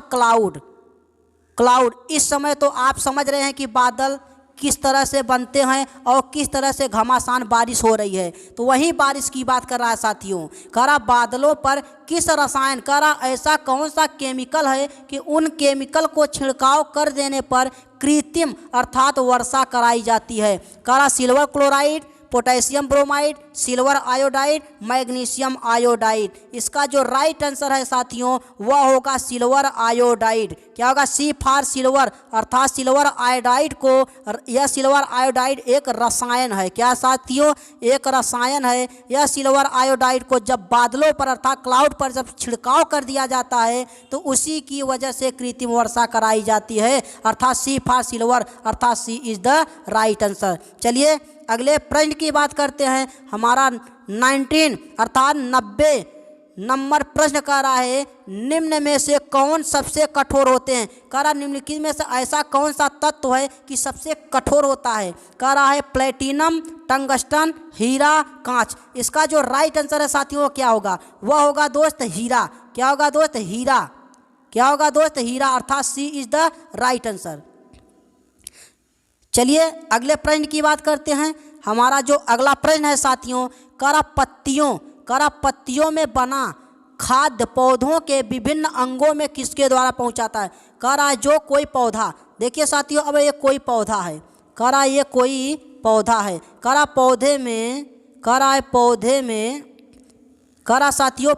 क्लाउड इस समय तो आप समझ रहे हैं कि बादल किस तरह से बनते हैं और किस तरह से घमासान बारिश हो रही है, तो वही बारिश की बात कर रहा है साथियों। करा बादलों पर किस रसायन, करा ऐसा कौन सा केमिकल है कि उन केमिकल को छिड़काव कर देने पर कृत्रिम अर्थात वर्षा कराई जाती है। करा silver chloride, potassium bromide, silver iodide, magnesium iodide. इसका जो राइट आंसर है साथियों वह होगा सिल्वर आयोडाइड। क्या होगा? सी फॉर सिल्वर अर्थात सिल्वर आयोडाइड को, यह सिल्वर आयोडाइड एक रसायन है। क्या साथियों? एक रसायन है। यह सिल्वर आयोडाइड को जब बादलों पर अर्थात क्लाउड पर जब छिड़काव कर दिया जाता है तो उसी की वजह से कृत्रिम वर्षा कराई जाती है, अर्थात सी फॉर सिल्वर अर्थात सी इज द राइट आंसर। चलिए अगले प्रश्न की बात करते हैं। हमारा 19 अर्थात 90 नंबर प्रश्न कह रहा है, निम्न में से कौन सबसे कठोर होते हैं। कह रहा निम्नलिखित में से ऐसा कौन सा तत्व है कि सबसे कठोर होता है। कह रहा है प्लेटिनम, टंगस्टन, हीरा, कांच। इसका जो राइट आंसर है साथियों क्या होगा? वह होगा दोस्त हीरा। क्या होगा दोस्त? हीरा। क्या होगा दोस्त? हीरा अर्थात सी इज द राइट आंसर। चलिए अगले प्रश्न की बात करते हैं। हमारा जो अगला प्रश्न है साथियों, करा पत्तियों में बना खाद्य पौधों के विभिन्न अंगों में किसके द्वारा पहुंचाता है। करा जो कोई पौधा, देखिए साथियों अब ये कोई पौधा है, करा ये कोई पौधा है, करा पौधे में, करा साथियों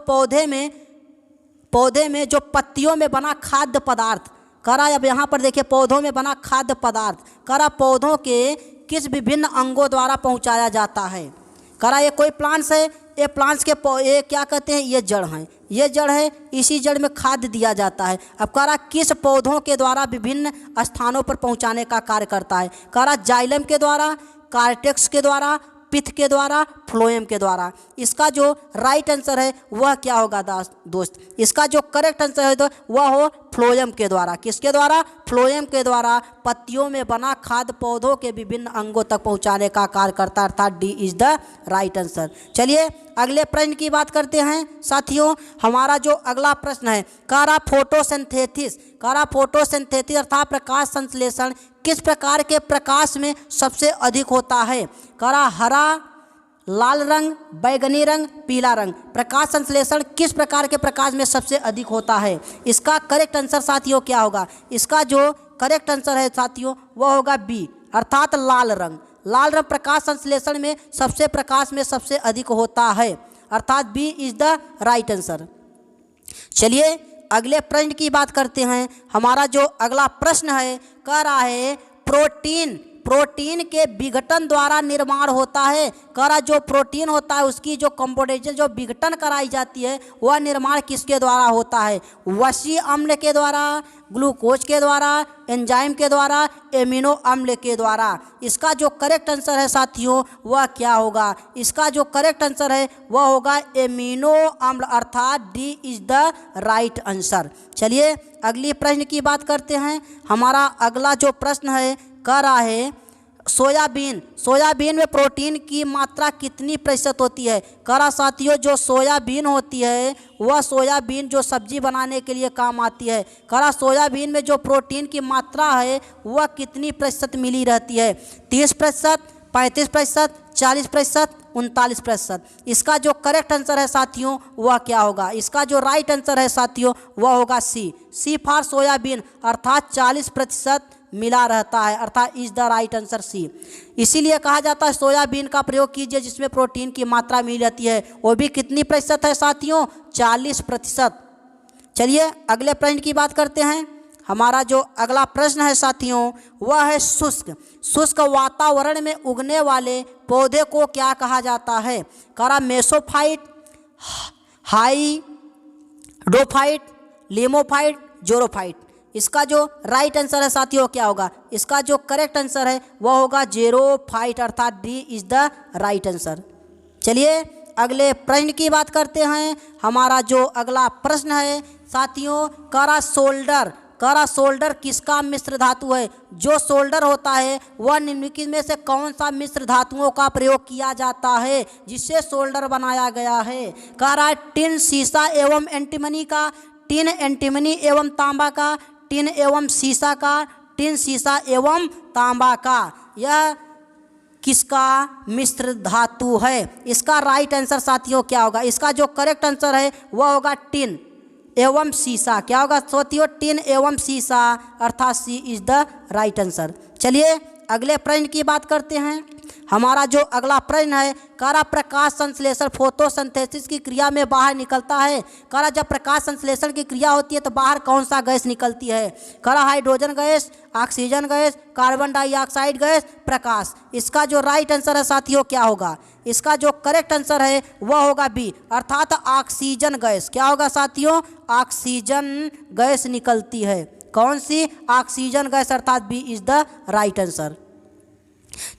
पौधे में जो पत्तियों में बना खाद्य पदार्थ, करा अब यहाँ पर देखिए पौधों में बना खाद्य पदार्थ, करा पौधों के किस विभिन्न अंगों द्वारा पहुँचाया जाता है। करा ये कोई प्लांट्स है, ये प्लांट्स के ये क्या कहते हैं, ये जड़ हैं, ये जड़ है, इसी जड़ में खाद्य दिया जाता है। अब करा किस पौधों के द्वारा विभिन्न स्थानों पर पहुंचाने का कार्य करता है। करा जाइलम के द्वारा, कार्टेक्स के द्वारा, पिथ के द्वारा, फ्लोएम के द्वारा। इसका जो राइट आंसर है वह क्या होगा दोस्त? इसका जो करेक्ट आंसर है तो वह हो फ्लोएम के द्वारा। किसके द्वारा? फ्लोएम के द्वारा पत्तियों में बना खाद्य पौधों के विभिन्न अंगों तक पहुंचाने का कार्य करता है, अर्थात D is the right answer. चलिए अगले प्रश्न की बात करते हैं साथियों। हमारा जो अगला प्रश्न है, करा फोटोसिंथेसिस अर्थात प्रकाश संश्लेषण किस प्रकार के प्रकाश में सबसे अधिक होता है। करा हरा, लाल रंग, बैगनी रंग, पीला रंग। प्रकाश संश्लेषण किस प्रकार के प्रकाश में सबसे अधिक होता है। इसका करेक्ट आंसर साथियों क्या होगा? इसका जो करेक्ट आंसर है साथियों वह होगा बी अर्थात लाल रंग। लाल रंग प्रकाश संश्लेषण में सबसे अधिक होता है, अर्थात B is the right answer. चलिए अगले प्रश्न की बात करते हैं। हमारा जो अगला प्रश्न है कह रहा है प्रोटीन के विघटन द्वारा निर्माण होता है। कह रहा जो प्रोटीन होता है उसकी जो कंपोजिशन जो विघटन कराई जाती है वह निर्माण किसके द्वारा होता है। वसी अम्ल के द्वारा, ग्लूकोज के द्वारा, एंजाइम के द्वारा, एमिनो अम्ल के द्वारा। इसका जो करेक्ट आंसर है साथियों वह क्या होगा? इसका जो करेक्ट आंसर है वह होगा एमिनो अम्ल अर्थात D is the right answer. चलिए अगली प्रश्न की बात करते हैं। हमारा अगला जो प्रश्न है कह रहा है सोयाबीन में प्रोटीन की मात्रा कितनी प्रतिशत होती है। कह रहा साथियों जो सोयाबीन होती है वह सोयाबीन जो सब्जी बनाने के लिए काम आती है। कह रहा सोयाबीन में जो प्रोटीन की मात्रा है वह कितनी प्रतिशत मिली रहती है। 30%, 35%, 40%, 39%। इसका जो करेक्ट आंसर है साथियों वह क्या होगा? इसका जो राइट आंसर है साथियों वह होगा सी फॉर सोयाबीन अर्थात 40% मिला रहता है, अर्थात is the right answer C. इसीलिए कहा जाता है सोयाबीन का प्रयोग कीजिए जिसमें प्रोटीन की मात्रा मिल जाती है। वो भी कितनी प्रतिशत है साथियों? 40%। चलिए अगले प्रश्न की बात करते हैं। हमारा जो अगला प्रश्न है साथियों वह है शुष्क वातावरण में उगने वाले पौधे को क्या कहा जाता है। करा मेसोफाइट, हाइड्रोफाइट, लिमोफाइट, जोरोफाइट। इसका जो राइट आंसर है साथियों क्या होगा? इसका जो करेक्ट आंसर है वह होगा जेरोफाइट अर्थात D is the right answer. चलिए अगले प्रश्न की बात करते हैं। हमारा जो अगला प्रश्न है साथियों करा कह रहा सोल्डर किसका मिश्र धातु है? जो सोल्डर होता है वह निम्नलिखित में से कौन सा मिश्र धातुओं का प्रयोग किया जाता है जिससे सोल्डर बनाया गया है? कह रहा है टिन सीसा एवं एंटीमनी का, टिन एंटीमनी एवं तांबा का, टिन एवं सीसा का, टिन सीसा एवं तांबा का। यह किसका मिश्र धातु है? इसका राइट आंसर साथियों क्या होगा? इसका जो करेक्ट आंसर है वह होगा टिन एवं सीसा। क्या होगा साथियों? टिन एवं सीसा, अर्थात सी इज द राइट आंसर। चलिए अगले प्रश्न की बात करते हैं। हमारा जो अगला प्रश्न है, करा प्रकाश संश्लेषण फोटोसिंथेसिस की क्रिया में बाहर निकलता है। करा जब प्रकाश संश्लेषण की क्रिया होती है तो बाहर कौन सा गैस निकलती है? करा hydrogen gas, oxygen gas, carbon dioxide gas, प्रकाश। इसका जो राइट आंसर है साथियों क्या होगा? इसका जो करेक्ट आंसर है वह होगा बी, अर्थात ऑक्सीजन गैस। क्या होगा साथियों? ऑक्सीजन गैस निकलती है। कौन सी? ऑक्सीजन गैस, अर्थात B is the right answer.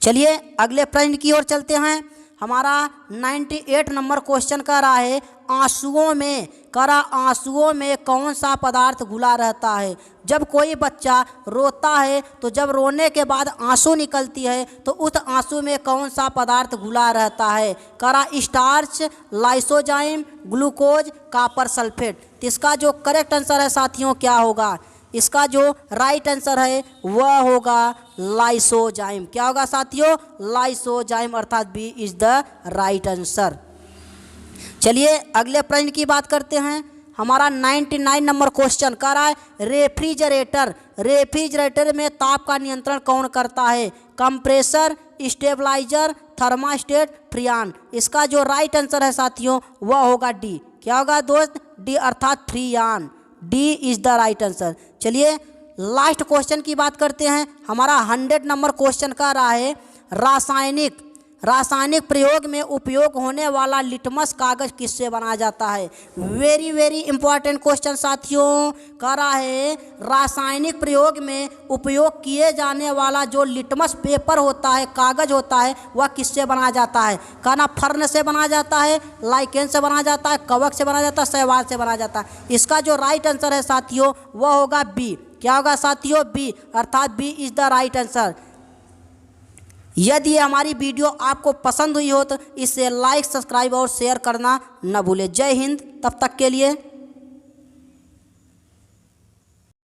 चलिए अगले प्रश्न की ओर चलते हैं। हमारा 98 नंबर क्वेश्चन कर रहा है आंसुओं में, करा आंसुओं में कौन सा पदार्थ घुला रहता है? जब कोई बच्चा रोता है तो जब रोने के बाद आंसू निकलती है तो उस आंसू में कौन सा पदार्थ घुला रहता है? करा starch, lysozyme, glucose, copper sulphate. इसका जो करेक्ट आंसर है साथियों क्या होगा? इसका जो राइट आंसर है वह होगा लाइसोजाइम। क्या होगा साथियों? लाइसोजाइम, अर्थात B is the right answer. चलिए अगले प्रश्न की बात करते हैं। हमारा 99 नंबर क्वेश्चन कर रहा है रेफ्रिजरेटर, रेफ्रिजरेटर में ताप का नियंत्रण कौन करता है? Compressor, stabiliser, thermostat, freon. इसका जो राइट आंसर है साथियों वह होगा डी। क्या होगा दोस्त? डी, अर्थात फ्रियान। D is the right answer. चलिए लास्ट क्वेश्चन की बात करते हैं। हमारा 100 नंबर क्वेश्चन का रहा है रासायनिक प्रयोग में उपयोग होने वाला लिटमस कागज किससे बनाया जाता है? वेरी वेरी इंपॉर्टेंट क्वेश्चन साथियों। कह रहा है रासायनिक प्रयोग में उपयोग किए जाने वाला जो लिटमस पेपर होता है, कागज होता है, वह किससे बनाया जाता है? कहना फर्न से बनाया जाता है, लाइकेन से बनाया जाता है, कवक से बनाया जाता है, शैवाल से बनाया जाता है। इसका जो राइट आंसर है साथियों वह होगा बी। क्या होगा साथियों? बी, अर्थात B is the right answer. यदि हमारी वीडियो आपको पसंद हुई हो तो इसे लाइक, सब्सक्राइब और शेयर करना न भूलें। जय हिंद, तब तक के लिए।